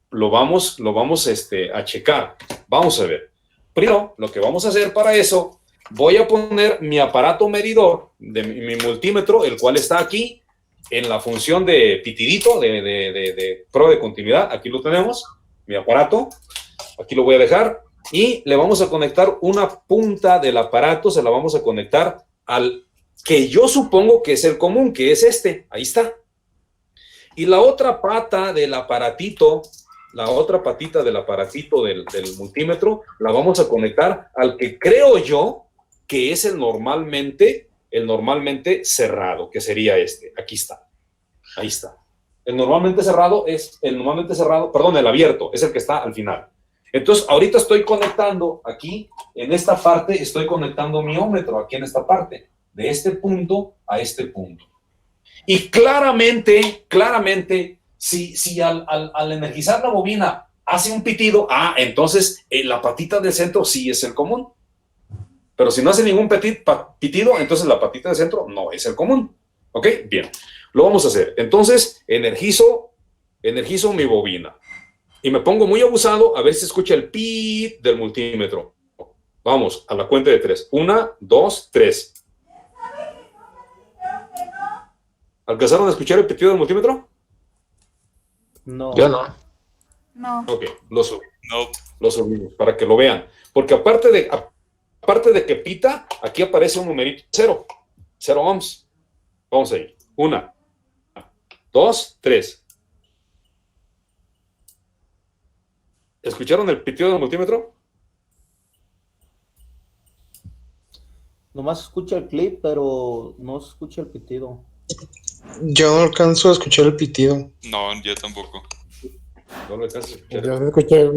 Lo vamos a checar. Vamos a ver. Primero, lo que vamos a hacer para eso, voy a poner mi aparato medidor de mi multímetro, el cual está aquí en la función de pitidito, de prueba de continuidad. Aquí lo tenemos, mi aparato. Aquí lo voy a dejar y le vamos a conectar una punta del aparato, se la vamos a conectar al que yo supongo que es el común, que es este. Ahí está. Y la otra pata del aparatito, la otra patita del aparatito del multímetro, la vamos a conectar al que creo yo que es el normalmente cerrado, que sería este. Aquí está. Ahí está. El abierto, es el que está al final. Entonces, ahorita estoy conectando aquí, en esta parte, estoy conectando mi ómetro, aquí en esta parte, de este punto a este punto. Y claramente, si al energizar la bobina hace un pitido, entonces la patita del centro sí es el común. Pero si no hace ningún pitido, entonces la patita del centro no es el común. ¿Ok? Bien, lo vamos a hacer. Entonces, energizo mi bobina. Y me pongo muy abusado a ver si escucha el pit del multímetro. Vamos, a la cuenta de 3. 1, 2, 3. ¿Alcanzaron a escuchar el pitido del multímetro? No. Yo no. No. Ok, lo subimos. No. Lo subimos para que lo vean. Porque aparte de que pita, aquí aparece un numerito 0 ohms. Vamos a ir. 1, 2, 3. ¿Escucharon el pitido del multímetro? Nomás escucha el clip, pero no se escucha el pitido. Yo no alcanzo a escuchar el pitido. No, yo tampoco. No lo alcanzo a escuchar. Yo no escuché.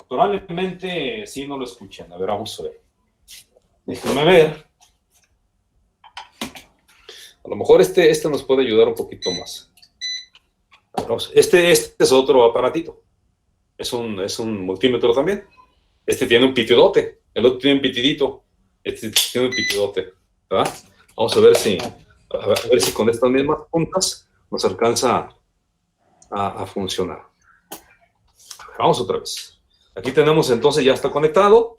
Probablemente sí no lo escuchan. A ver, vamos a ver. Déjenme ver. A lo mejor este nos puede ayudar un poquito más. Este es otro aparatito. Es un multímetro también. Este tiene un pitidote. El otro tiene un pitidito. Este tiene un pitidote. ¿Verdad? Vamos a ver si con estas mismas puntas nos alcanza a funcionar. Vamos otra vez. Aquí tenemos entonces, ya está conectado.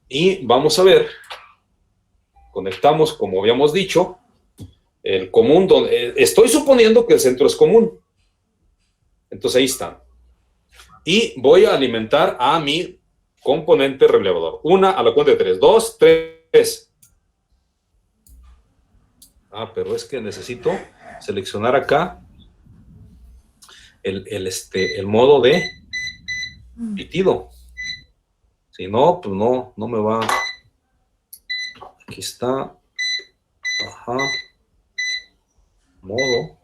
Y vamos a ver. Conectamos, como habíamos dicho, el común. Estoy suponiendo que el centro es común. Entonces ahí está. Y voy a alimentar a mi componente relevador. Una a la cuenta de 3. 2, 3. Pero es que necesito seleccionar acá el modo de pitido. Si no, pues no me va. Aquí está. Ajá. Modo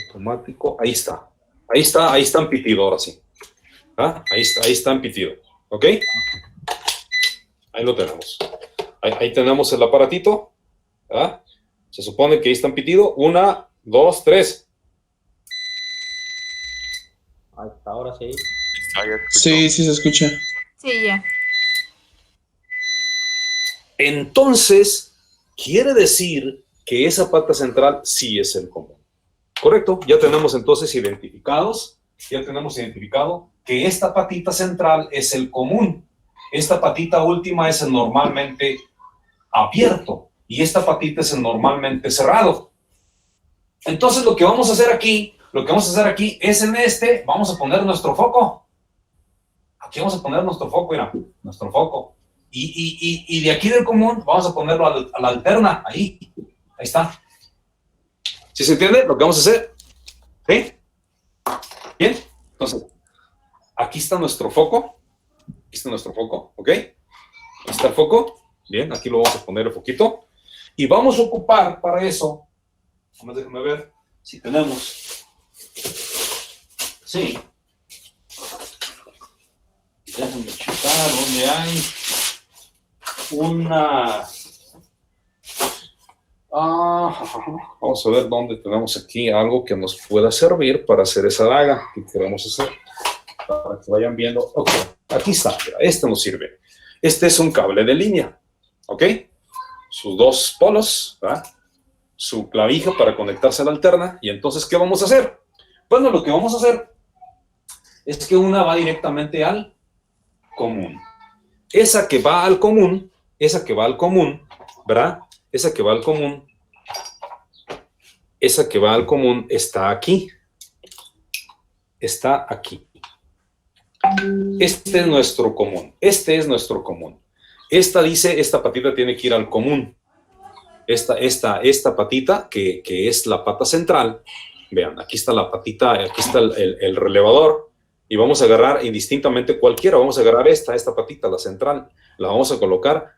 automático. Ahí está. Ahí está en pitido ahora sí. Ahí está en pitido. ¿Ok? Ahí lo tenemos. Ahí tenemos el aparatito. Se supone que ahí está en pitido. 1, 2, 3. Ahí está, ahora sí. Sí, sí se escucha. Sí, ya. Entonces, quiere decir que esa pata central sí es el común. Correcto, ya tenemos entonces identificado que esta patita central es el común. Esta patita última es el normalmente abierto y esta patita es el normalmente cerrado. Entonces lo que vamos a hacer aquí es vamos a poner nuestro foco. Aquí vamos a poner nuestro foco, mira, nuestro foco. Y de aquí del común vamos a ponerlo a la alterna, ahí está. ¿Sí se entiende lo que vamos a hacer? ¿Sí? Bien, entonces, aquí está nuestro foco, ¿ok? Aquí está el foco, bien, aquí lo vamos a poner el foquito. Y vamos a ocupar para eso, déjame ver si tenemos, sí. Déjenme checar dónde hay una... vamos a ver dónde tenemos aquí algo que nos pueda servir para hacer esa daga que queremos hacer. Para que vayan viendo. Ok, aquí está. Este nos sirve. Este es un cable de línea. Ok. Sus dos polos, ¿verdad? Su clavija para conectarse a la alterna. Y entonces, ¿qué vamos a hacer? Bueno, lo que vamos a hacer es que una va directamente al común. Esa que va al común, ¿verdad? Esa que va al común está aquí. Está aquí. Este es nuestro común. Esta patita tiene que ir al común. Esta patita, que es la pata central. Vean, aquí está la patita, aquí está el relevador. Y vamos a agarrar indistintamente cualquiera. Vamos a agarrar esta patita, la central. La vamos a colocar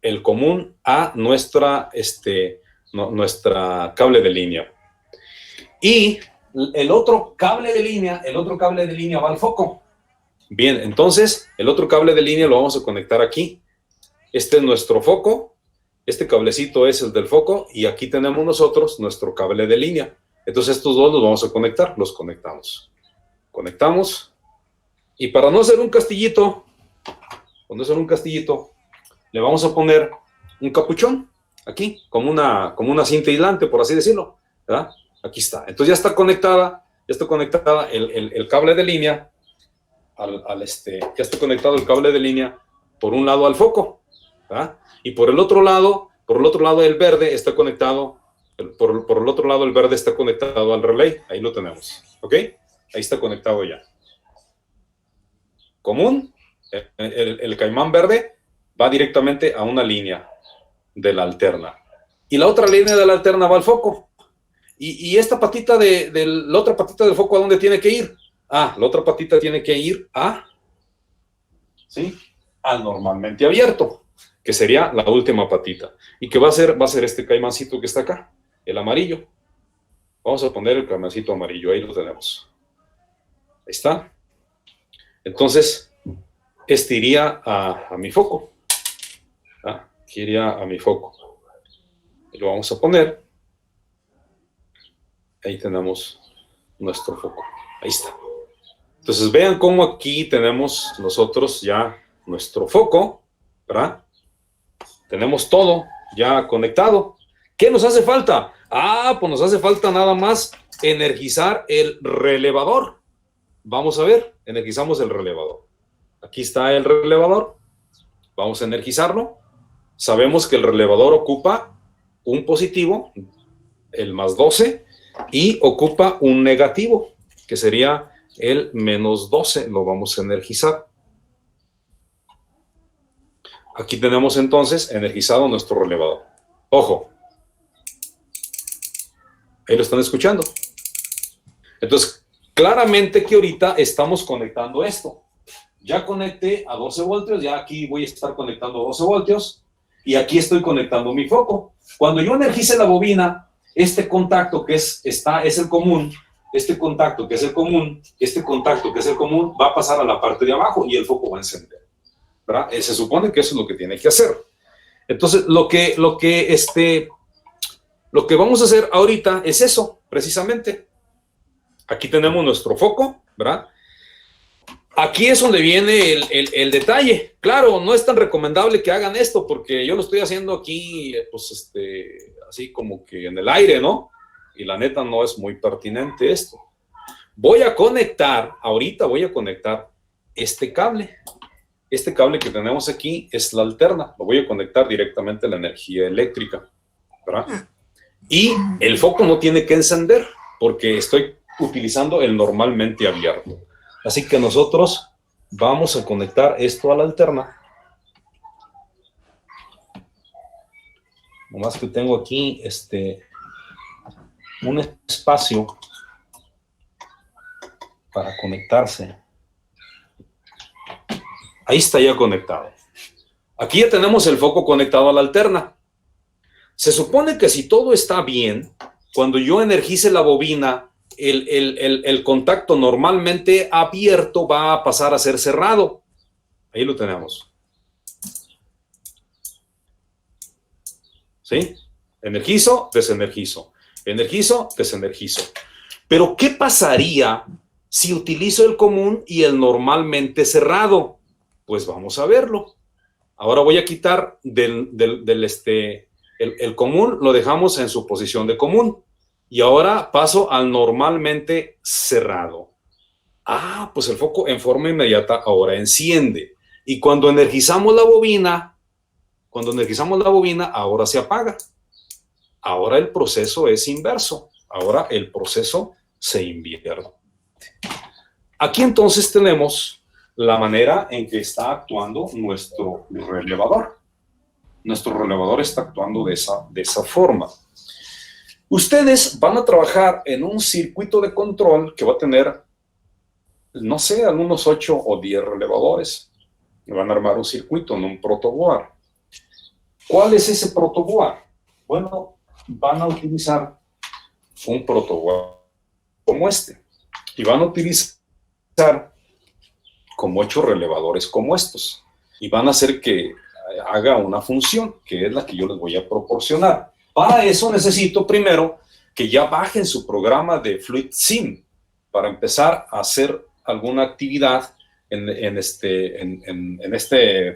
el común a nuestra cable de línea. Y el otro cable de línea va al foco. Bien, entonces el otro cable de línea lo vamos a conectar aquí. Este es nuestro foco. Este cablecito es el del foco y aquí tenemos nosotros nuestro cable de línea. Entonces estos dos los vamos a conectar. Los conectamos. Y para no hacer un castillito, le vamos a poner un capuchón aquí, como una cinta aislante, por así decirlo, ¿verdad? Aquí está. Entonces ya está conectada el cable de línea ya está conectado el cable de línea por un lado al foco, ¿verdad? Y por el otro lado el verde está conectado, por el otro lado el verde está conectado al relay. Ahí lo tenemos, ¿ok? Ahí está conectado ya. Común, el caimán verde va directamente a una línea de la alterna. Y la otra línea de la alterna va al foco. Y esta patita la otra patita del foco, ¿a dónde tiene que ir? La otra patita tiene que ir al normalmente abierto, que sería la última patita. ¿Y qué va a ser? Va a ser este caimancito que está acá, el amarillo. Vamos a poner el caimancito amarillo, ahí lo tenemos. Ahí está. Entonces, este iría a mi foco. Aquí iría a mi foco. Y lo vamos a poner. Ahí tenemos nuestro foco. Ahí está. Entonces vean cómo aquí tenemos nosotros ya nuestro foco, ¿verdad? Tenemos todo ya conectado. ¿Qué nos hace falta? Ah, pues nos hace falta nada más energizar el relevador. Vamos a ver, energizamos el relevador. Aquí está el relevador. Vamos a energizarlo. Sabemos que el relevador ocupa un positivo, el más 12, y ocupa un negativo, que sería el menos 12. Lo vamos a energizar. Aquí tenemos entonces energizado nuestro relevador. Ojo. Ahí lo están escuchando. Entonces, claramente que ahorita estamos conectando esto. Ya conecté a 12 voltios, ya aquí voy a estar conectando a 12 voltios, y aquí estoy conectando mi foco. Cuando yo energice la bobina, este contacto que es el común, este contacto que es el común, este contacto que es el común, va a pasar a la parte de abajo y el foco va a encender, ¿verdad? Se supone que eso es lo que tiene que hacer. Entonces, lo que vamos a hacer ahorita es eso, precisamente. Aquí tenemos nuestro foco, ¿verdad? Aquí es donde viene el detalle. Claro, no es tan recomendable que hagan esto porque yo lo estoy haciendo aquí, pues, así como que en el aire, ¿no? Y la neta no es muy pertinente esto. Ahorita voy a conectar este cable. Este cable que tenemos aquí es la alterna. Lo voy a conectar directamente a la energía eléctrica, ¿verdad? Y el foco no tiene que encender porque estoy utilizando el normalmente abierto. Así que nosotros vamos a conectar esto a la alterna. Nomás que tengo aquí un espacio para conectarse. Ahí está ya conectado. Aquí ya tenemos el foco conectado a la alterna. Se supone que si todo está bien, cuando yo energice la bobina, el contacto normalmente abierto va a pasar a ser cerrado. Ahí lo tenemos. ¿Sí? Energizo, desenergizo. Energizo, desenergizo. Pero, ¿qué pasaría si utilizo el común y el normalmente cerrado? Pues vamos a verlo. Ahora voy a quitar el común, lo dejamos en su posición de común. Y ahora paso al normalmente cerrado. Ah, pues el foco en forma inmediata ahora enciende. Y cuando energizamos la bobina, ahora se apaga. Ahora el proceso es inverso. Ahora el proceso se invierte. Aquí entonces tenemos la manera en que está actuando nuestro relevador. Nuestro relevador está actuando de esa forma. Ustedes van a trabajar en un circuito de control que va a tener, no sé, algunos 8 o 10 relevadores. Van a armar un circuito en un protoboard. ¿Cuál es ese protoboard? Bueno, van a utilizar un protoboard como este. Y van a utilizar como 8 relevadores como estos. Y van a hacer que haga una función, que es la que yo les voy a proporcionar. Para eso necesito primero que ya bajen su programa de FluidSim para empezar a hacer alguna actividad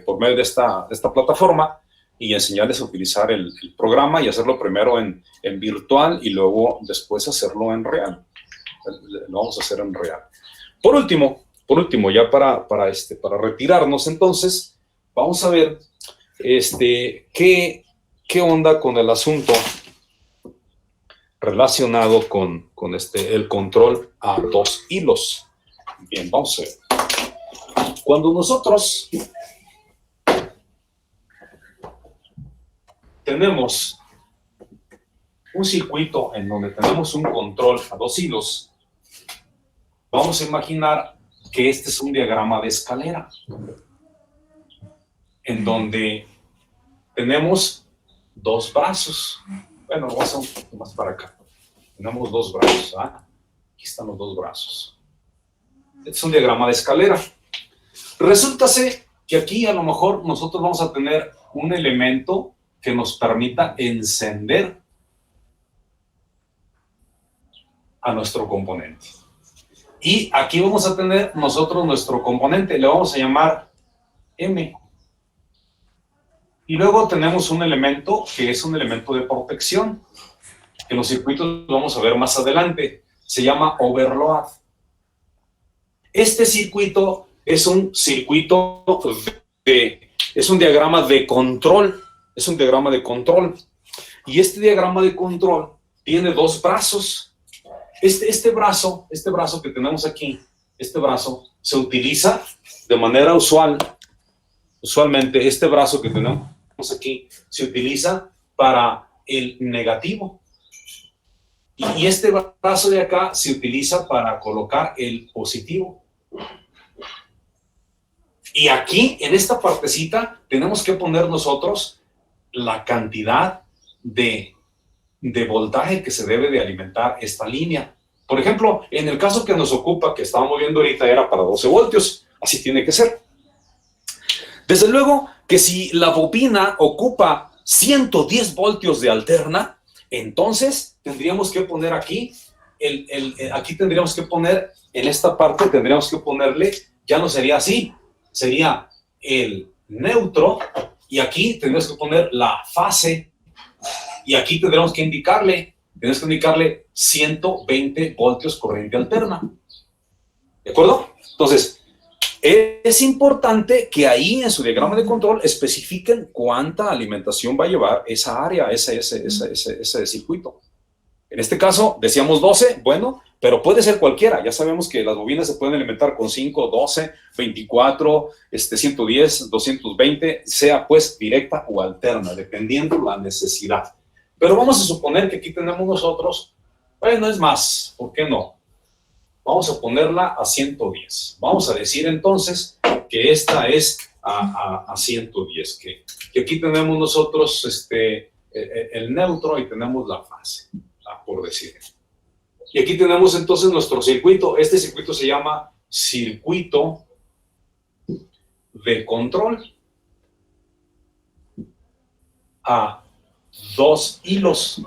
por medio de esta plataforma y enseñarles a utilizar el programa y hacerlo primero en virtual y luego después hacerlo en real. Lo vamos a hacer en real. Por último, ya para retirarnos entonces, vamos a ver ¿qué onda con el asunto relacionado con el control a 2 hilos? Bien, vamos a ver. Cuando nosotros tenemos un circuito en donde tenemos un control a 2 hilos, vamos a imaginar que este es un diagrama de escalera, en donde tenemos 2 brazos. Bueno, vamos a un poquito más para acá. Tenemos 2 brazos. Aquí están los 2 brazos. Este es un diagrama de escalera. Resulta que aquí a lo mejor nosotros vamos a tener un elemento que que nos permita encender a nuestro componente. Y aquí vamos a tener nosotros nuestro componente, le vamos a llamar M. Y luego tenemos un elemento que es un elemento de protección, que en los circuitos lo vamos a ver más adelante, se llama overload. Este circuito es un circuito es un diagrama de control, y este diagrama de control tiene dos brazos. Este brazo que tenemos aquí, este brazo se utiliza de manera usualmente este brazo que tenemos aquí se utiliza para el negativo. Y este brazo de acá se utiliza para colocar el positivo. Y aquí, en esta partecita, tenemos que poner nosotros la cantidad de voltaje que se debe de alimentar esta línea. Por ejemplo, en el caso que nos ocupa, que estábamos viendo ahorita, era para 12 voltios. Así tiene que ser. Desde luego que si la bobina ocupa 110 voltios de alterna, entonces tendríamos que poner aquí, aquí tendríamos que poner, en esta parte tendríamos que ponerle, ya no sería así, sería el neutro, y aquí tendríamos que poner la fase, y aquí tendríamos que indicarle 120 voltios corriente alterna. ¿De acuerdo? Entonces, es importante que ahí en su diagrama de control especifiquen cuánta alimentación va a llevar esa área, ese circuito. En este caso, decíamos 12, bueno, pero puede ser cualquiera. Ya sabemos que las bobinas se pueden alimentar con 5, 12, 24, 110, 220, sea pues directa o alterna, dependiendo la necesidad. Pero vamos a suponer que aquí tenemos nosotros, bueno, es más, ¿por qué no? Vamos a ponerla a 110. Vamos a decir entonces que esta es a 110, que aquí tenemos nosotros el neutro y tenemos la fase, por decir. Y aquí tenemos entonces nuestro circuito. Este circuito se llama circuito de control a 2 hilos.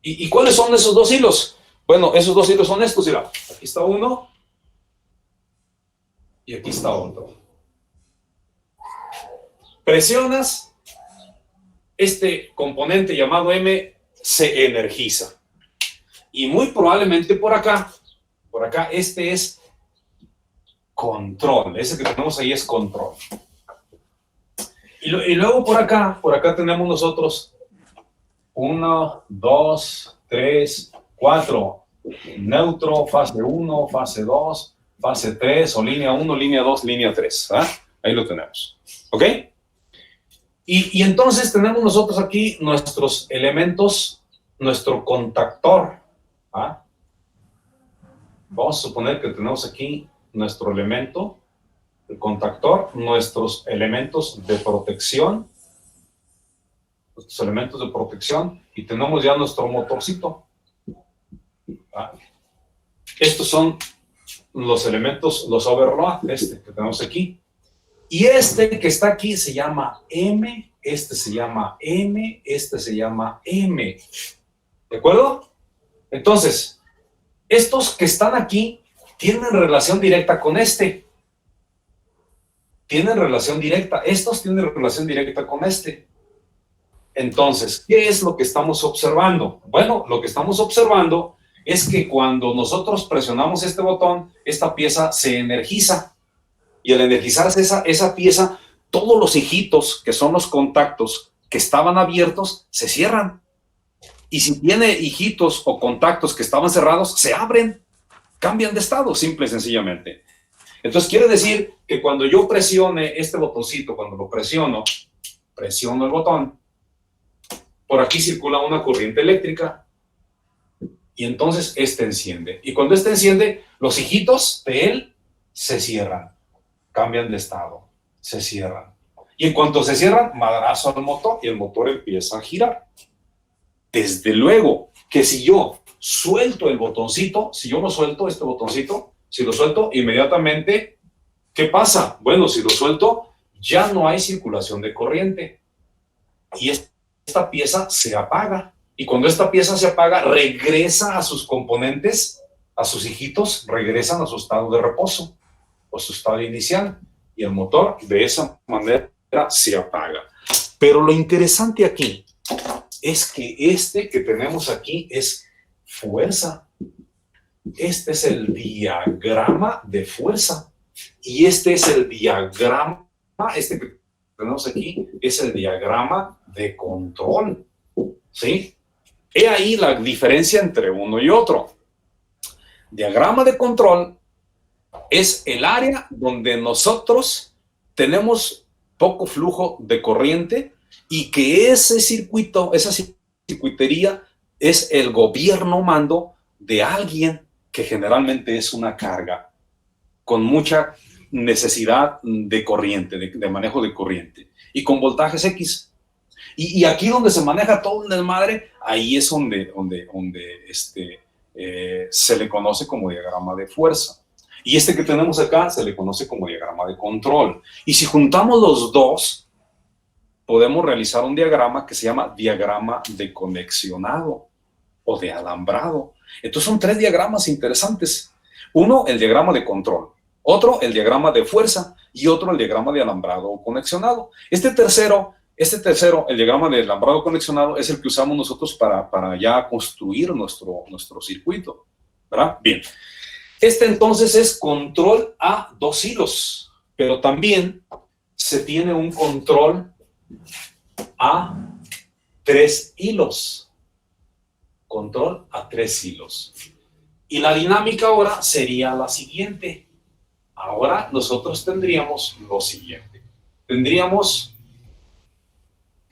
¿Y cuáles son esos 2 hilos? Bueno, esos 2 hilos son estos, mira. Aquí está uno y aquí está otro. Presionas, este componente llamado M se energiza. Y muy probablemente por acá, este es control. Ese que tenemos ahí es control. Y luego por acá tenemos nosotros 1, 2, 3, 4. Neutro, fase 1, fase 2, fase 3, o línea 1, línea 2, línea 3. Ahí lo tenemos. ¿Ok? Y entonces tenemos nosotros aquí nuestros elementos, nuestro contactor. Vamos a suponer que tenemos aquí nuestro elemento, el contactor, nuestros elementos de protección, y tenemos ya nuestro motorcito. Estos son los elementos, los overload, que tenemos aquí. Y que está aquí se llama M, se llama M, se llama M. ¿De acuerdo? Entonces, estos que están aquí tienen relación directa con Tienen relación directa. Estos tienen relación directa con Entonces, ¿qué es lo que estamos observando? Bueno, lo que estamos observando es que cuando nosotros presionamos este botón, esta pieza se energiza. Y al energizarse esa pieza, todos los hijitos, que son los contactos que estaban abiertos, se cierran. Y si tiene hijitos o contactos que estaban cerrados, se abren, cambian de estado, simple y sencillamente. Entonces quiere decir que cuando yo presione este botoncito, cuando lo presiono el botón, por aquí circula una corriente eléctrica y entonces enciende. Y cuando enciende, los hijitos de él se cierran, cambian de estado, se cierran. Y en cuanto se cierran, madrazo al motor y el motor empieza a girar. Desde luego que si yo suelto el botoncito, si yo no suelto este botoncito, si lo suelto inmediatamente, ¿qué pasa? Bueno, si lo suelto, ya no hay circulación de corriente. y esta pieza se apaga. Y cuando esta pieza se apaga, regresa a sus componentes, a sus hijitos, regresan a su estado de reposo o su estado inicial. Y el motor de esa manera se apaga. Pero lo interesante aquí es que este que tenemos aquí es fuerza. Este es el diagrama de fuerza. Y este es el diagrama, este que tenemos aquí, es el diagrama de control. ¿Sí? He ahí la diferencia entre uno y otro. Diagrama de control es el área donde nosotros tenemos poco flujo de corriente y que ese circuito, esa circuitería es el gobierno mando de alguien que generalmente es una carga con mucha necesidad de corriente, de manejo de corriente y con voltajes X. Y aquí donde se maneja todo el desmadre, ahí es donde se le conoce como diagrama de fuerza. Y este que tenemos acá se le conoce como diagrama de control. Y si juntamos los dos, podemos realizar un diagrama que se llama diagrama de conexionado o de alambrado. Entonces son tres diagramas interesantes. Uno, el diagrama de control. Otro, el diagrama de fuerza. Y otro, el diagrama de alambrado o conexionado. Este tercero, el diagrama de alambrado conexionado, es el que usamos nosotros para ya construir nuestro circuito, ¿verdad? Bien. Este entonces es control a 2 hilos, pero también se tiene un control a 3 hilos. Control a 3 hilos. Y la dinámica ahora sería la siguiente. Ahora nosotros tendríamos lo siguiente. Tendríamos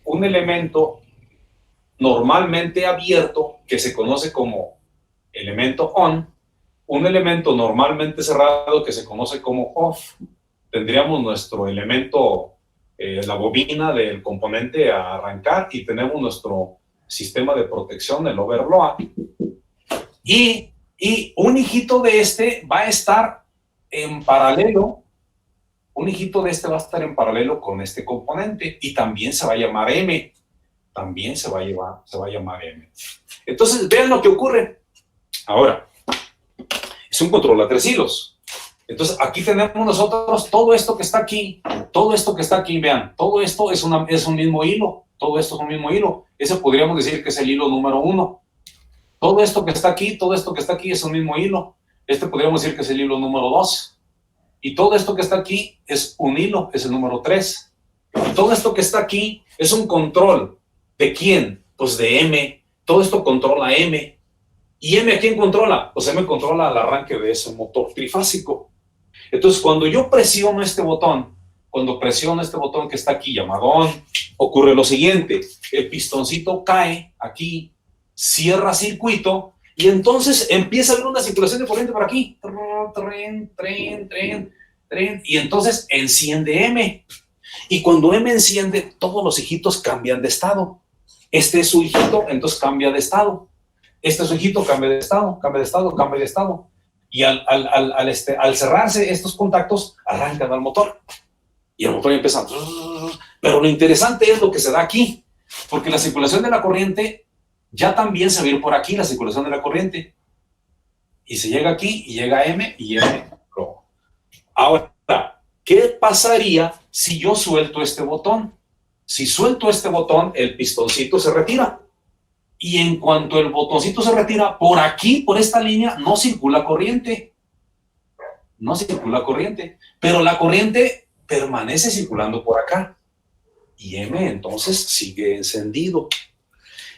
un elemento normalmente abierto que se conoce como elemento on, un elemento normalmente cerrado que se conoce como off. Tendríamos nuestro elemento, la bobina del componente a arrancar, y tenemos nuestro sistema de protección, el overload. Y un hijito de este va a estar en paralelo. Un hijito de este va a estar en paralelo con este componente y también se va a llamar M. También se va a llamar M. Entonces, vean lo que ocurre. Ahora, es un control a 3 hilos. Entonces, aquí tenemos nosotros todo esto que está aquí, vean, todo esto es un mismo hilo, todo esto es un mismo hilo. Ese podríamos decir que es el hilo número 1. Todo esto que está aquí es un mismo hilo. Este podríamos decir que es el hilo número 2. Y todo esto que está aquí es un hilo, es el número 3. Y todo esto que está aquí es un control. ¿De quién? Pues de M. Todo esto controla M. ¿Y M a quién controla? Pues M controla el arranque de ese motor trifásico. Entonces, cuando yo presiono este botón, que está aquí llamado on, ocurre lo siguiente. El pistoncito cae aquí, cierra circuito, y entonces empieza a haber una circulación de corriente por aquí. Tren, y entonces enciende M. Y cuando M enciende, todos los hijitos cambian de estado. Este es su hijito, entonces cambia de estado. Este es su hijito, cambia de estado. Y al cerrarse estos contactos, arrancan al motor. Y el motor empieza. Pero lo interesante es lo que se da aquí, porque la circulación de la corriente ya también se va a ir por aquí, la circulación de la corriente. Y se llega aquí, y llega M, y M rojo. Ahora, ¿qué pasaría si yo suelto este botón? Si suelto este botón, el pistoncito se retira. Y en cuanto el botoncito se retira, por aquí, por esta línea, no circula corriente. Pero la corriente permanece circulando por acá. Y M entonces sigue encendido.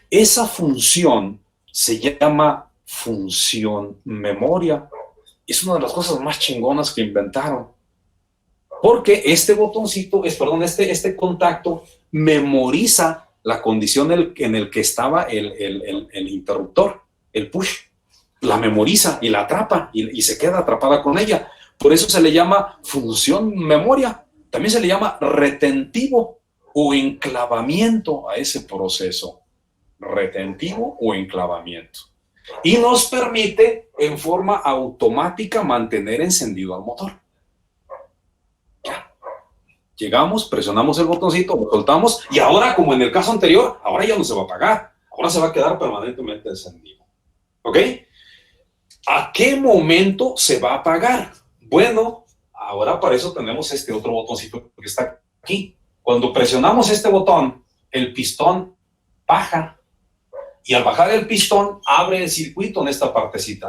Esa función se llama función memoria. Es una de las cosas más chingonas que inventaron. Porque este botoncito, este contacto memoriza la condición en el que estaba el interruptor, el push. La memoriza y la atrapa y se queda atrapada con ella. Por eso se le llama función memoria. También se le llama retentivo o enclavamiento a ese proceso. Retentivo o enclavamiento. Y nos permite en forma automática mantener encendido al motor. Ya. Llegamos, presionamos el botoncito, lo soltamos y ahora, como en el caso anterior, ahora ya no se va a apagar. Ahora se va a quedar permanentemente encendido. ¿Ok? ¿A qué momento se va a apagar? Bueno, ahora para eso tenemos este otro botoncito que está aquí. Cuando presionamos este botón, el pistón baja. Y al bajar el pistón, abre el circuito en esta partecita.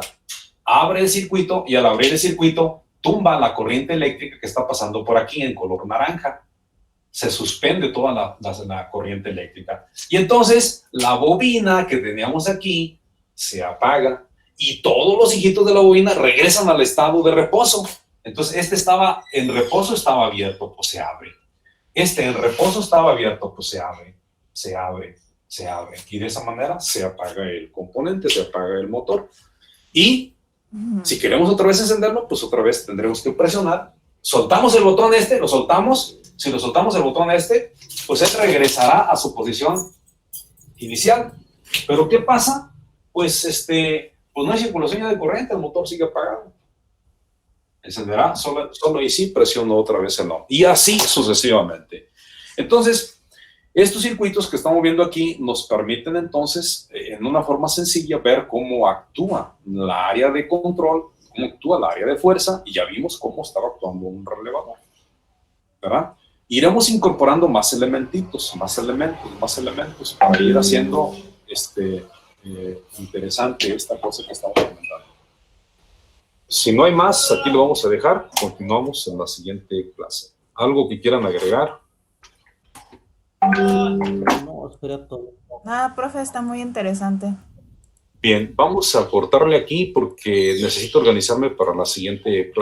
Abre el circuito y al abrir el circuito, tumba la corriente eléctrica que está pasando por aquí en color naranja. Se suspende toda la corriente eléctrica. Y entonces la bobina que teníamos aquí se apaga y todos los hijitos de la bobina regresan al estado de reposo. Entonces este estaba en reposo, estaba abierto, pues se abre. Este en reposo estaba abierto, pues se abre, se abre, se abre. Y de esa manera se apaga el componente, se apaga el motor. Y si queremos otra vez encenderlo, pues otra vez tendremos que presionar. Soltamos el botón este, lo soltamos. Si lo soltamos el botón este, pues él regresará a su posición inicial. Pero ¿qué pasa? Pues pues no hay circulación de corriente, el motor sigue apagado. Encenderá solo y sí presiono otra vez el on. Y así sucesivamente. Entonces, estos circuitos que estamos viendo aquí nos permiten entonces, en una forma sencilla, ver cómo actúa la área de control, cómo actúa la área de fuerza, y ya vimos cómo estaba actuando un relevador, ¿verdad? Iremos incorporando más elementitos, más elementos, para ir haciendo interesante esta cosa que estamos comentando. Si no hay más, aquí lo vamos a dejar. Continuamos en la siguiente clase. ¿Algo que quieran agregar? No, espera todo. Ah, profe, está muy interesante. Bien, vamos a cortarle aquí porque necesito organizarme para la siguiente clase.